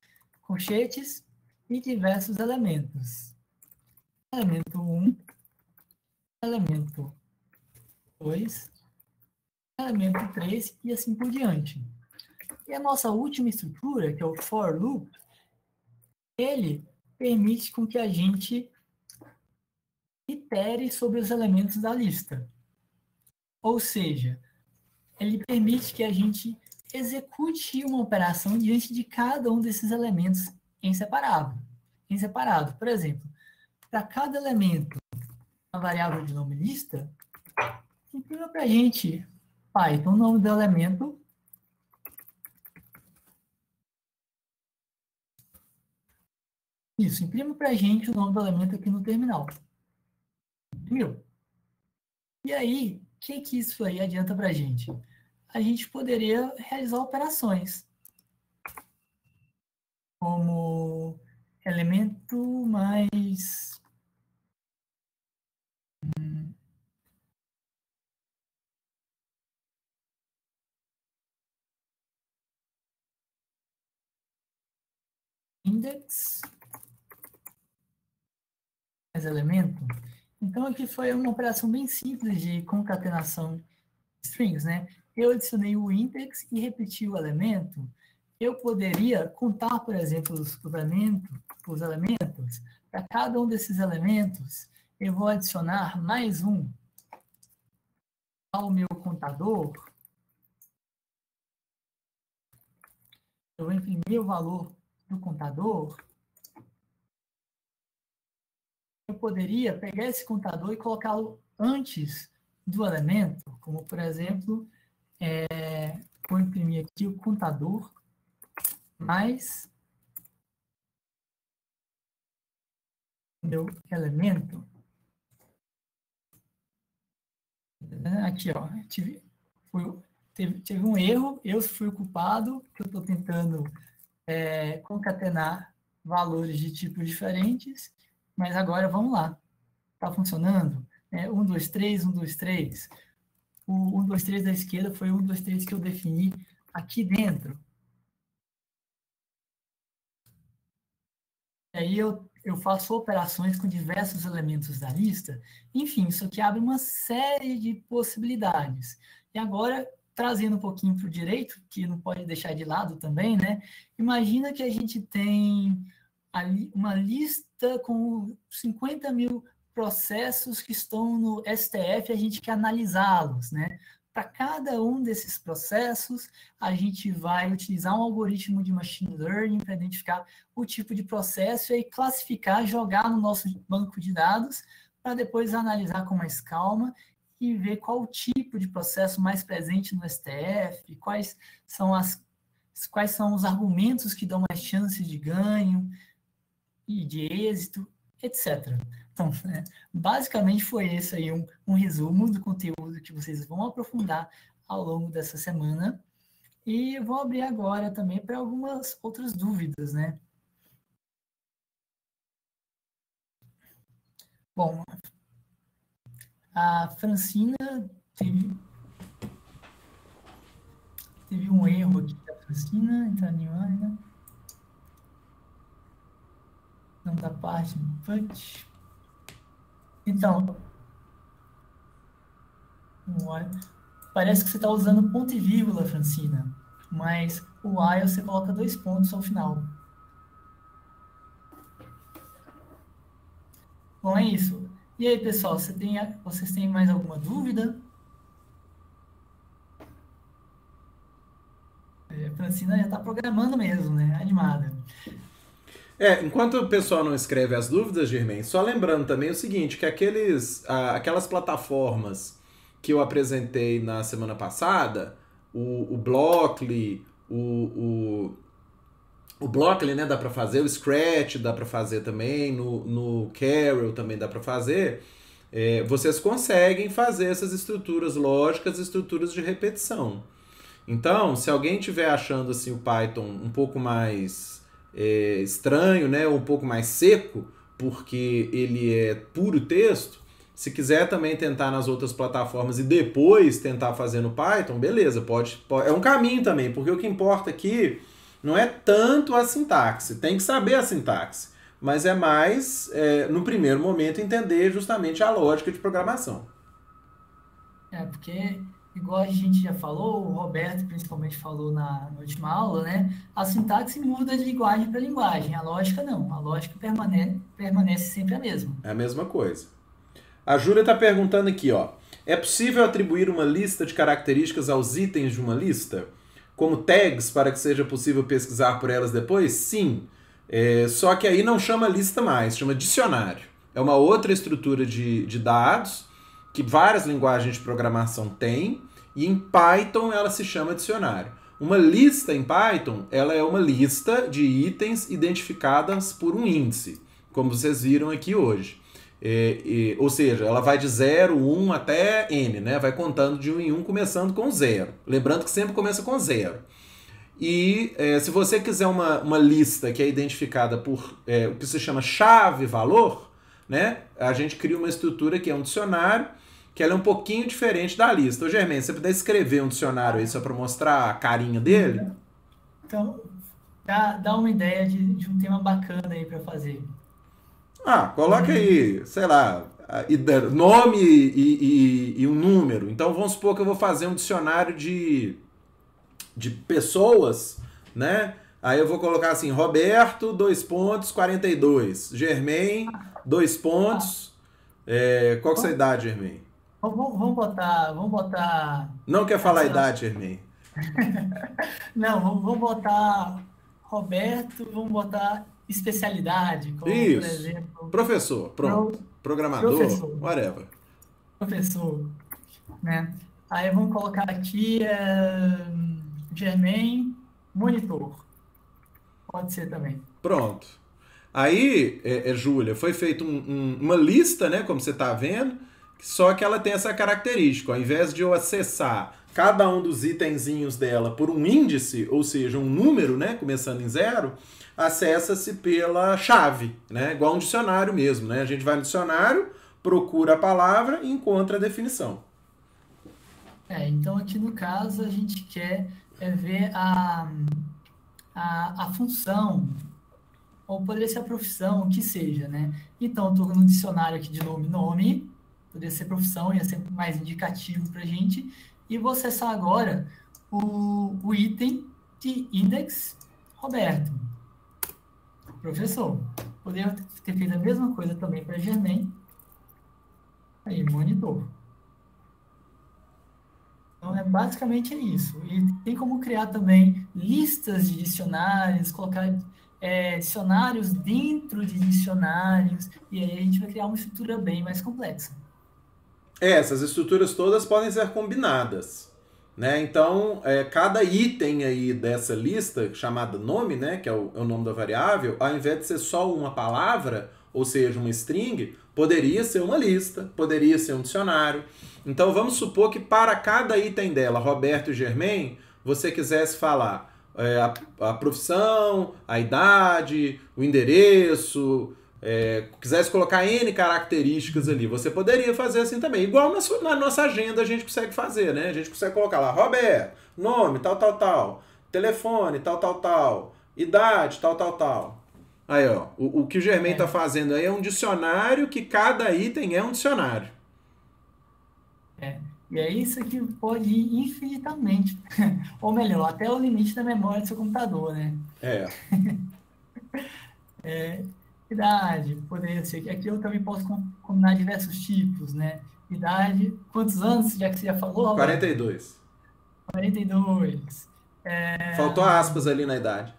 colchetes e diversos elementos. Elemento 1, elemento 2, elemento 3 e assim por diante. E a nossa última estrutura, que é o for loop, ele permite com que a gente itere sobre os elementos da lista. Ou seja, ele permite que a gente execute uma operação diante de cada um desses elementos em separado. Por exemplo, para cada elemento na variável de nome lista, imprima para a gente Python, o nome do elemento, imprima para a gente o nome do elemento aqui no terminal. Imprimiu. E aí, o que isso aí adianta para a gente? A gente poderia realizar operações, como elemento mais index mais elemento. Então aqui foi uma operação bem simples de concatenação de strings, né? Eu adicionei o index e repeti o elemento. Eu poderia contar, por exemplo, os elementos. Para cada um desses elementos, eu vou adicionar mais um ao meu contador. Eu vou imprimir o valor do contador. Eu poderia pegar esse contador e colocá-lo antes do elemento, como, por exemplo, vou imprimir aqui o contador mais meu elemento. Aqui, ó, teve um erro, eu fui o culpado, que eu estou tentando concatenar valores de tipos diferentes, mas agora vamos lá. Está funcionando? 1, 2, 3, 1, 2, 3. O 1, 2, 3 da esquerda foi o 1, 2, 3 que eu defini aqui dentro. E aí eu faço operações com diversos elementos da lista. Enfim, isso aqui abre uma série de possibilidades. E agora, trazendo um pouquinho para o direito, que não pode deixar de lado também, né? Imagina que a gente tem ali uma lista com 50 mil processos que estão no STF, a gente quer analisá-los, né? Para cada um desses processos, a gente vai utilizar um algoritmo de machine learning para identificar o tipo de processo e classificar, jogar no nosso banco de dados para depois analisar com mais calma e ver qual o tipo de processo mais presente no STF, quais são os argumentos que dão mais chances de ganho e de êxito, etc. Então, basicamente foi esse aí um resumo do conteúdo que vocês vão aprofundar ao longo dessa semana. E eu vou abrir agora também para algumas outras dúvidas, né? Bom, a Francina teve um erro aqui da Francina, entrar em ordem. Não da parte do punch. Então, parece que você está usando ponto e vírgula, Francina, mas o while você coloca 2 pontos ao final. Bom, é isso. E aí, pessoal, vocês têm mais alguma dúvida? A Francina já está programando mesmo, né? Animada. Enquanto o pessoal não escreve as dúvidas, Germain, só lembrando também o seguinte, que aquelas plataformas que eu apresentei na semana passada, o Blockly, o Blockly, né, dá para fazer, o Scratch dá para fazer também, no Carel também dá para fazer, vocês conseguem fazer essas estruturas lógicas, estruturas de repetição. Então, se alguém estiver achando assim, o Python um pouco mais estranho, né, ou um pouco mais seco, porque ele é puro texto, se quiser também tentar nas outras plataformas e depois tentar fazer no Python, beleza, pode, é um caminho também, porque o que importa aqui não é tanto a sintaxe, tem que saber a sintaxe, mas é mais, no primeiro momento, entender justamente a lógica de programação. Porque, igual a gente já falou, o Roberto principalmente falou na última aula, né? A sintaxe muda de linguagem para linguagem, a lógica não, a lógica permanece sempre a mesma. É a mesma coisa. A Júlia está perguntando aqui, ó, é possível atribuir uma lista de características aos itens de uma lista? Como tags para que seja possível pesquisar por elas depois? Sim. Só que aí não chama lista mais, chama dicionário. É uma outra estrutura de dados que várias linguagens de programação têm, e em Python ela se chama dicionário. Uma lista em Python, ela é uma lista de itens identificadas por um índice, como vocês viram aqui hoje. Ou seja, ela vai de 0, 1 até n, né? Vai contando de 1 em 1, começando com 0. Lembrando que sempre começa com 0. E se você quiser uma lista que é identificada por o que se chama chave-valor, né? A gente cria uma estrutura que é um dicionário, que ela é um pouquinho diferente da lista. Ô, Germain, você puder escrever um dicionário aí só para mostrar a carinha dele? Então, dá uma ideia de um tema bacana aí para fazer. Coloca aí, sei lá, nome e um número. Então vamos supor que eu vou fazer um dicionário de pessoas, né? Aí eu vou colocar assim, Roberto, 2 pontos, 42. Germain, 2 pontos. Qual que é a sua idade, Germain? Vamos botar... Não quer falar a idade, Germain? Não, vamos botar Roberto, vamos botar especialidade, como, Isso. por exemplo... Professor, pronto. Programador, professor. whatever. Professor, né? Aí vamos colocar aqui Germain, monitor. Pode ser também. Pronto. Aí, Júlia, foi feita uma lista, né, como você está vendo, só que ela tem essa característica. Ao invés de eu acessar cada um dos itenzinhos dela por um índice, ou seja, um número, né, começando em 0, acessa-se pela chave, né, igual um dicionário mesmo. Né? A gente vai no dicionário, procura a palavra e encontra a definição. Então aqui no caso a gente quer ver a função, ou poderia ser a profissão, o que seja, né? Então, estou no dicionário aqui de nome, poderia ser profissão, ia ser mais indicativo para a gente, e vou acessar agora o item de index Roberto, professor. Poderia ter feito a mesma coisa também para Germain, aí, monitor. Então, basicamente é isso. E tem como criar também listas de dicionários, colocar dicionários dentro de dicionários, e aí a gente vai criar uma estrutura bem mais complexa. Essas estruturas todas podem ser combinadas, né? Então, cada item aí dessa lista, chamada nome, né, que é o nome da variável, ao invés de ser só uma palavra, ou seja, uma string, poderia ser uma lista, poderia ser um dicionário. Então, vamos supor que para cada item dela, Roberto e Germain, você quisesse falar a profissão, a idade, o endereço, quisesse colocar N características ali, você poderia fazer assim também. Igual na nossa agenda a gente consegue fazer, né? A gente consegue colocar lá, Roberto, nome, tal, tal, tal, telefone, tal, tal, tal, idade, tal, tal, tal. Aí, ó, o que o Germain está fazendo aí é um dicionário que cada item é um dicionário. E é isso que pode ir infinitamente. Ou melhor, até o limite da memória do seu computador, né? Idade, poderia ser. Aqui eu também posso combinar diversos tipos, né? Idade, quantos anos, já que você já falou? 42. 42. Faltou aspas ali na idade.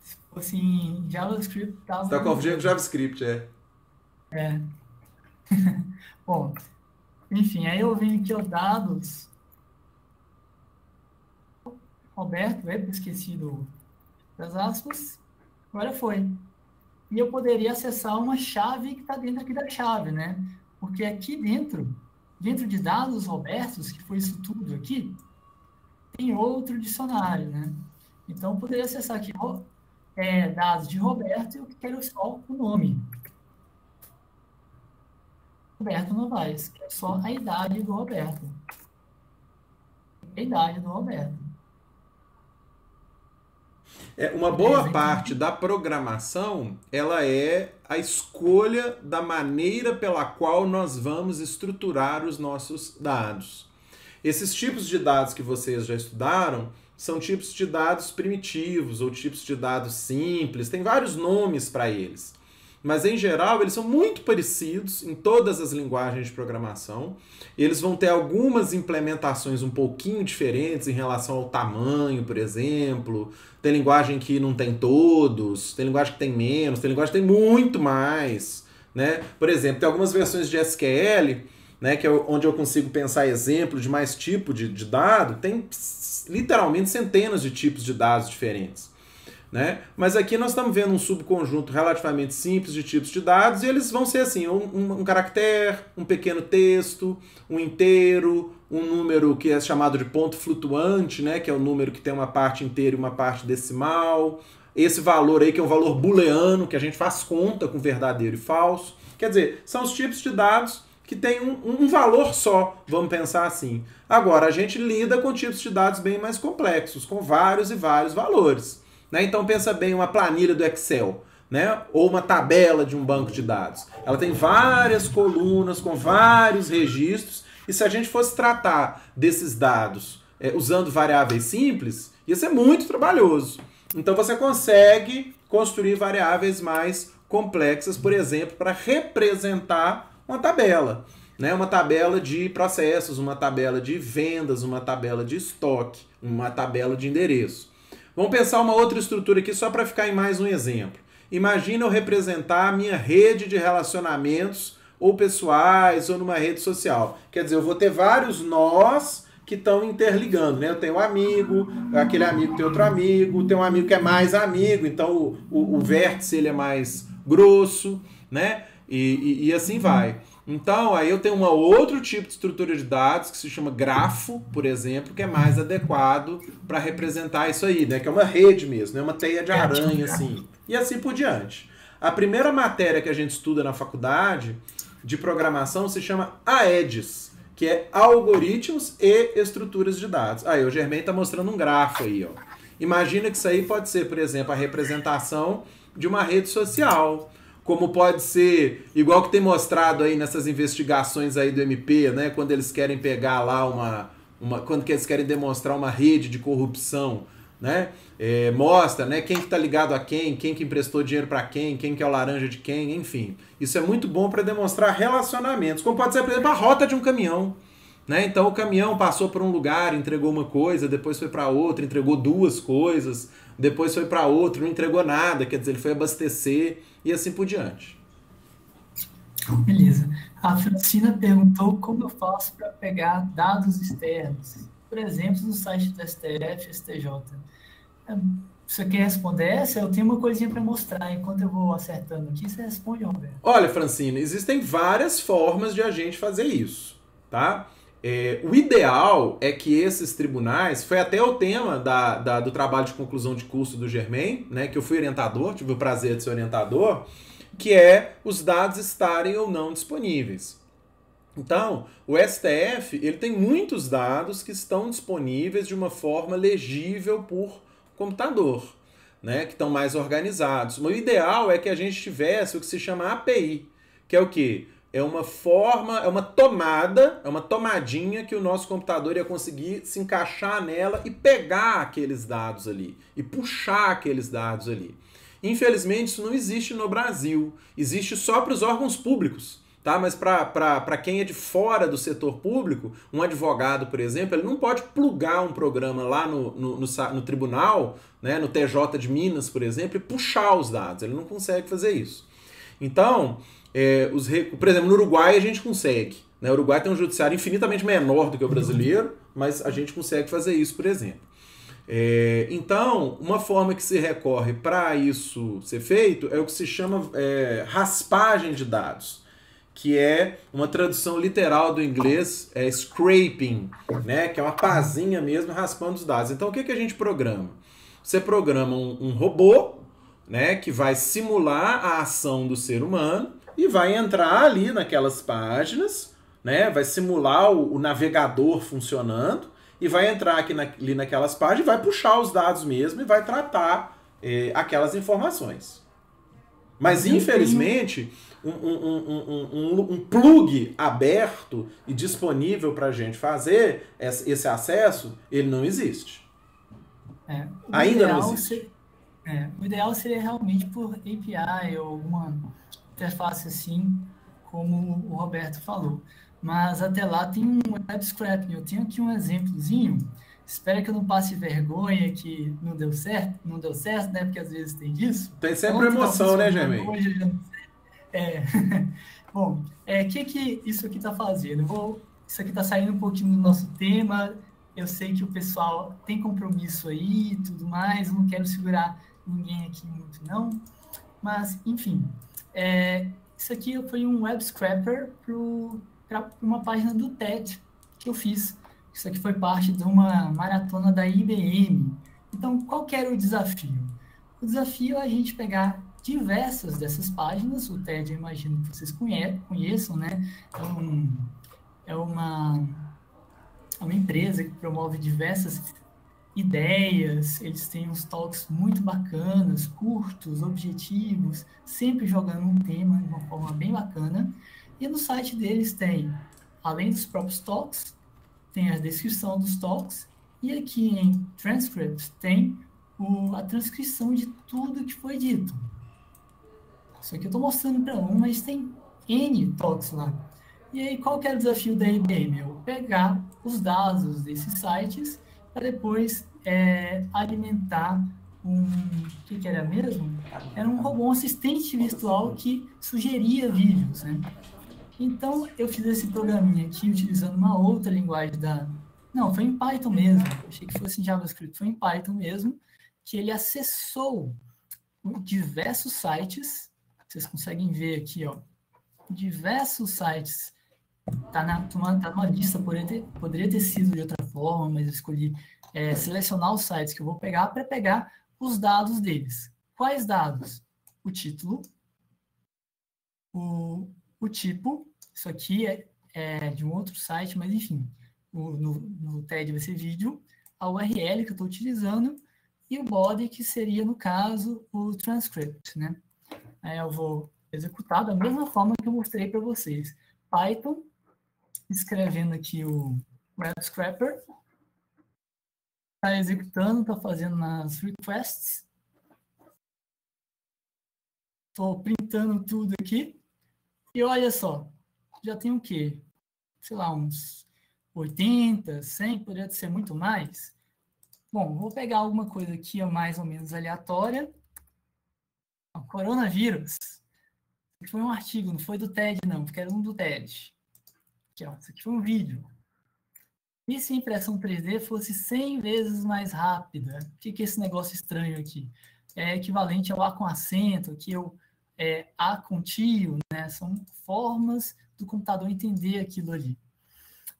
Se fosse em JavaScript, tava... Você está confundindo com JavaScript, Bom, enfim, aí eu venho aqui os dados. Roberto, esqueci das aspas, agora foi. E eu poderia acessar uma chave que está dentro aqui da chave, né? Porque aqui dentro de dados Robertos, que foi isso tudo aqui, tem outro dicionário, né? Então, eu poderia acessar aqui dados de Roberto e eu quero só o nome. Roberto Novaes, que é só a idade do Roberto. A idade do Roberto. Uma boa parte da programação, ela é a escolha da maneira pela qual nós vamos estruturar os nossos dados. Esses tipos de dados que vocês já estudaram são tipos de dados primitivos ou tipos de dados simples, tem vários nomes para eles. Mas, em geral, eles são muito parecidos em todas as linguagens de programação. Eles vão ter algumas implementações um pouquinho diferentes em relação ao tamanho, por exemplo. Tem linguagem que não tem todos, tem linguagem que tem menos, tem linguagem que tem muito mais, né? Por exemplo, tem algumas versões de SQL, né, que é onde eu consigo pensar exemplo de mais tipo de dado, tem literalmente centenas de tipos de dados diferentes. Né? Mas aqui nós estamos vendo um subconjunto relativamente simples de tipos de dados e eles vão ser assim, um caractere, um pequeno texto, um inteiro, um número que é chamado de ponto flutuante, né? Que é o número que tem uma parte inteira e uma parte decimal. Esse valor aí que é um valor booleano, que a gente faz conta com verdadeiro e falso. Quer dizer, são os tipos de dados que tem um valor só, vamos pensar assim. Agora, a gente lida com tipos de dados bem mais complexos, com vários e vários valores. Né? Então pensa bem uma planilha do Excel, né? Ou uma tabela de um banco de dados. Ela tem várias colunas com vários registros e se a gente fosse tratar desses dados usando variáveis simples, ia ser muito trabalhoso. Então você consegue construir variáveis mais complexas, por exemplo, para representar uma tabela. Né? Uma tabela de processos, uma tabela de vendas, uma tabela de estoque, uma tabela de endereço. Vamos pensar uma outra estrutura aqui só para ficar em mais um exemplo. Imagina eu representar a minha rede de relacionamentos ou pessoais ou numa rede social. Quer dizer, eu vou ter vários nós que estão interligando, né? Eu tenho um amigo, aquele amigo tem outro amigo, tem um amigo que é mais amigo, então o vértice ele é mais grosso, né? E assim vai. Então, aí eu tenho um outro tipo de estrutura de dados que se chama grafo, por exemplo, que é mais adequado para representar isso aí, né? Que é uma rede mesmo, né? Uma teia de aranha, assim. E assim por diante. A primeira matéria que a gente estuda na faculdade de programação se chama AEDES, que é Algoritmos e Estruturas de Dados. Aí o Germain está mostrando um grafo aí, ó. Imagina que isso aí pode ser, por exemplo, a representação de uma rede social, como pode ser, igual que tem mostrado aí nessas investigações aí do MP, né, quando eles querem pegar lá quando eles querem demonstrar uma rede de corrupção, né, mostra, né, quem que tá ligado a quem que emprestou dinheiro para quem que é o laranja de quem, enfim. Isso é muito bom para demonstrar relacionamentos, como pode ser, por exemplo, a rota de um caminhão, né? Então o caminhão passou por um lugar, entregou uma coisa, depois foi para outro, entregou duas coisas, depois foi para outro, não entregou nada, quer dizer, ele foi abastecer e assim por diante. Beleza. A Francina perguntou como eu faço para pegar dados externos, por exemplo, no site do STF, STJ. Você quer responder essa? Eu tenho uma coisinha para mostrar. Enquanto eu vou acertando aqui, você responde, Roberto. Olha, Francine, existem várias formas de a gente fazer isso, tá? O ideal é que esses tribunais, foi até o tema do trabalho de conclusão de curso do Germain, né, que eu fui orientador, tive o prazer de ser orientador, que é os dados estarem ou não disponíveis. Então, o STF ele tem muitos dados que estão disponíveis de uma forma legível por computador, né, que estão mais organizados. O ideal é que a gente tivesse o que se chama API, que é o quê? É uma forma, é uma tomada, é uma tomadinha que o nosso computador ia conseguir se encaixar nela e pegar aqueles dados ali, e puxar aqueles dados ali. Infelizmente, isso não existe no Brasil. Existe só para os órgãos públicos. Tá? Mas para quem é de fora do setor público, um advogado, por exemplo, ele não pode plugar um programa lá no tribunal, né, no TJ de Minas, por exemplo, e puxar os dados. Ele não consegue fazer isso. Então, por exemplo, no Uruguai a gente consegue. Né? O Uruguai tem um judiciário infinitamente menor do que o brasileiro, mas a gente consegue fazer isso, por exemplo. Então, uma forma que se recorre para isso ser feito é o que se chama raspagem de dados, que é uma tradução literal do inglês, scraping, né? Que é uma pazinha mesmo raspando os dados. Então, o que a gente programa? Você programa um robô, né, que vai simular a ação do ser humano e vai entrar ali naquelas páginas, né, vai simular o navegador funcionando e vai entrar ali naquelas páginas e vai puxar os dados mesmo e vai tratar aquelas informações. Mas, infelizmente, um plug aberto e disponível para a gente fazer esse acesso, ele não existe. Ainda não existe. O ideal seria realmente por API ou alguma interface assim, como o Roberto falou. Mas até lá tem um web scraping. Eu tenho aqui um exemplozinho. Espero que eu não passe vergonha que não deu certo, né? Porque às vezes tem disso. Tem sempre emoção, né, Germain? Hoje, Bom, que isso aqui está fazendo? Isso aqui está saindo um pouquinho do nosso tema. Eu sei que o pessoal tem compromisso aí e tudo mais. Eu não quero segurar ninguém aqui muito, não. Mas, enfim, isso aqui foi um web scraper para uma página do TED que eu fiz. Isso aqui foi parte de uma maratona da IBM. Então, qual que era o desafio? O desafio é a gente pegar diversas dessas páginas. O TED, eu imagino que vocês conheçam, né? É uma empresa que promove diversas ideias, eles têm uns talks muito bacanas, curtos, objetivos, sempre jogando um tema de uma forma bem bacana. E no site deles tem, além dos próprios talks, tem a descrição dos talks, e aqui em Transcripts tem a transcrição de tudo que foi dito. Isso aqui eu estou mostrando para mas tem N talks lá. E aí, qual que é o desafio da IBM? Eu pegar os dados desses sites para depois alimentar o que era mesmo? Era um robô, um assistente virtual que sugeria vídeos, né? Então, eu fiz esse programinha aqui utilizando uma outra linguagem Não, foi em Python mesmo. Achei que fosse em JavaScript. Foi em Python mesmo, que ele acessou diversos sites. Vocês conseguem ver aqui, ó. Diversos sites. Tá numa lista, poderia ter sido de outra forma, mas eu escolhi selecionar os sites que eu vou pegar para pegar os dados deles. Quais dados? O título, o tipo, isso aqui é de um outro site, mas enfim, no TED vai ser vídeo, a URL que eu estou utilizando e o body, que seria, no caso, o transcript, né? Aí eu vou executar da mesma forma que eu mostrei para vocês. Python, escrevendo aqui o web scraper, está executando, está fazendo nas requests, estou printando tudo aqui, e olha só, já tem o quê? Sei lá, uns 80, 100, poderia ser muito mais. Bom, vou pegar alguma coisa aqui mais ou menos aleatória. O coronavírus. Isso aqui foi um artigo, não foi do TED, não, porque era um do TED. Aqui, ó, isso aqui foi um vídeo. E se a impressão 3D fosse 100 vezes mais rápida? O que é esse negócio estranho aqui? É equivalente ao A com acento, aqui é o A com tio, né? São formas do computador entender aquilo ali.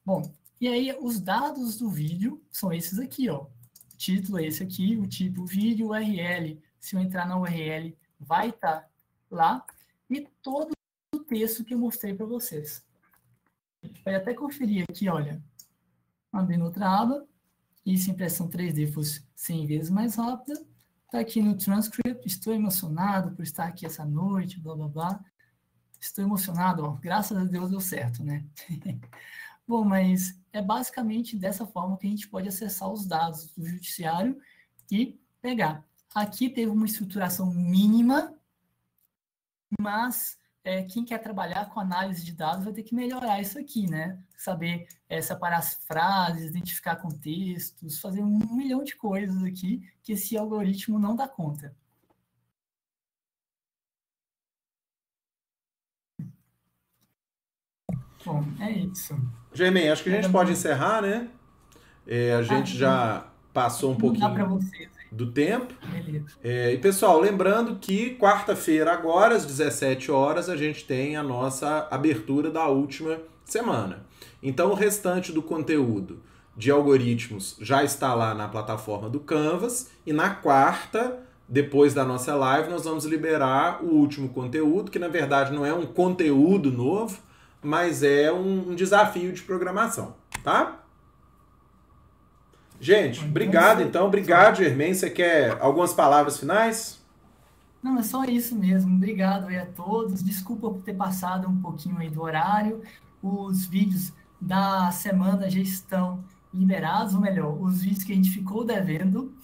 Bom, e aí os dados do vídeo são esses aqui, ó. O título é esse aqui, o tipo vídeo URL. Se eu entrar na URL, vai estar lá. E todo o texto que eu mostrei para vocês. A gente pode até conferir aqui, olha. Abrindo outra aba, e se a impressão 3D fosse 100 vezes mais rápida, está aqui no transcript, estou emocionado por estar aqui essa noite, blá, blá, blá. Estou emocionado, ó, graças a Deus deu certo, né? Bom, mas é basicamente dessa forma que a gente pode acessar os dados do judiciário e pegar. Aqui teve uma estruturação mínima, mas quem quer trabalhar com análise de dados vai ter que melhorar isso aqui, né? Saber separar as frases, identificar contextos, fazer 1 milhão de coisas aqui que esse algoritmo não dá conta. Bom, é isso. Germain, acho que a gente pode encerrar, né? A gente já passou um pouquinho do tempo. E pessoal, lembrando que quarta-feira agora, às 17 horas, a gente tem a nossa abertura da última semana. Então o restante do conteúdo de algoritmos já está lá na plataforma do Canvas, e na quarta, depois da nossa live, nós vamos liberar o último conteúdo, que na verdade não é um conteúdo novo, mas é um desafio de programação, tá? Gente, obrigado então. Obrigado, Germain. Você quer algumas palavras finais? Não, é só isso mesmo. Obrigado aí a todos. Desculpa por ter passado um pouquinho aí do horário. Os vídeos da semana já estão liberados, ou melhor, os vídeos que a gente ficou devendo.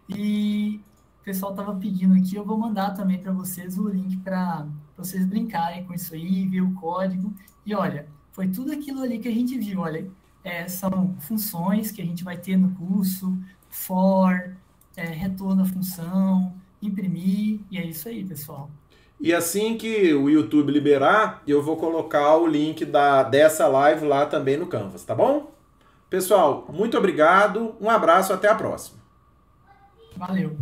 E o pessoal estava pedindo aqui, eu vou mandar também para vocês o link para vocês brincarem com isso aí, ver o código. E olha, foi tudo aquilo ali que a gente viu, olha. São funções que a gente vai ter no curso, for, retorno à função, imprimir, e é isso aí, pessoal. E assim que o YouTube liberar, eu vou colocar o link dessa live lá também no Canvas, tá bom? Pessoal, muito obrigado, um abraço, até a próxima. Valeu.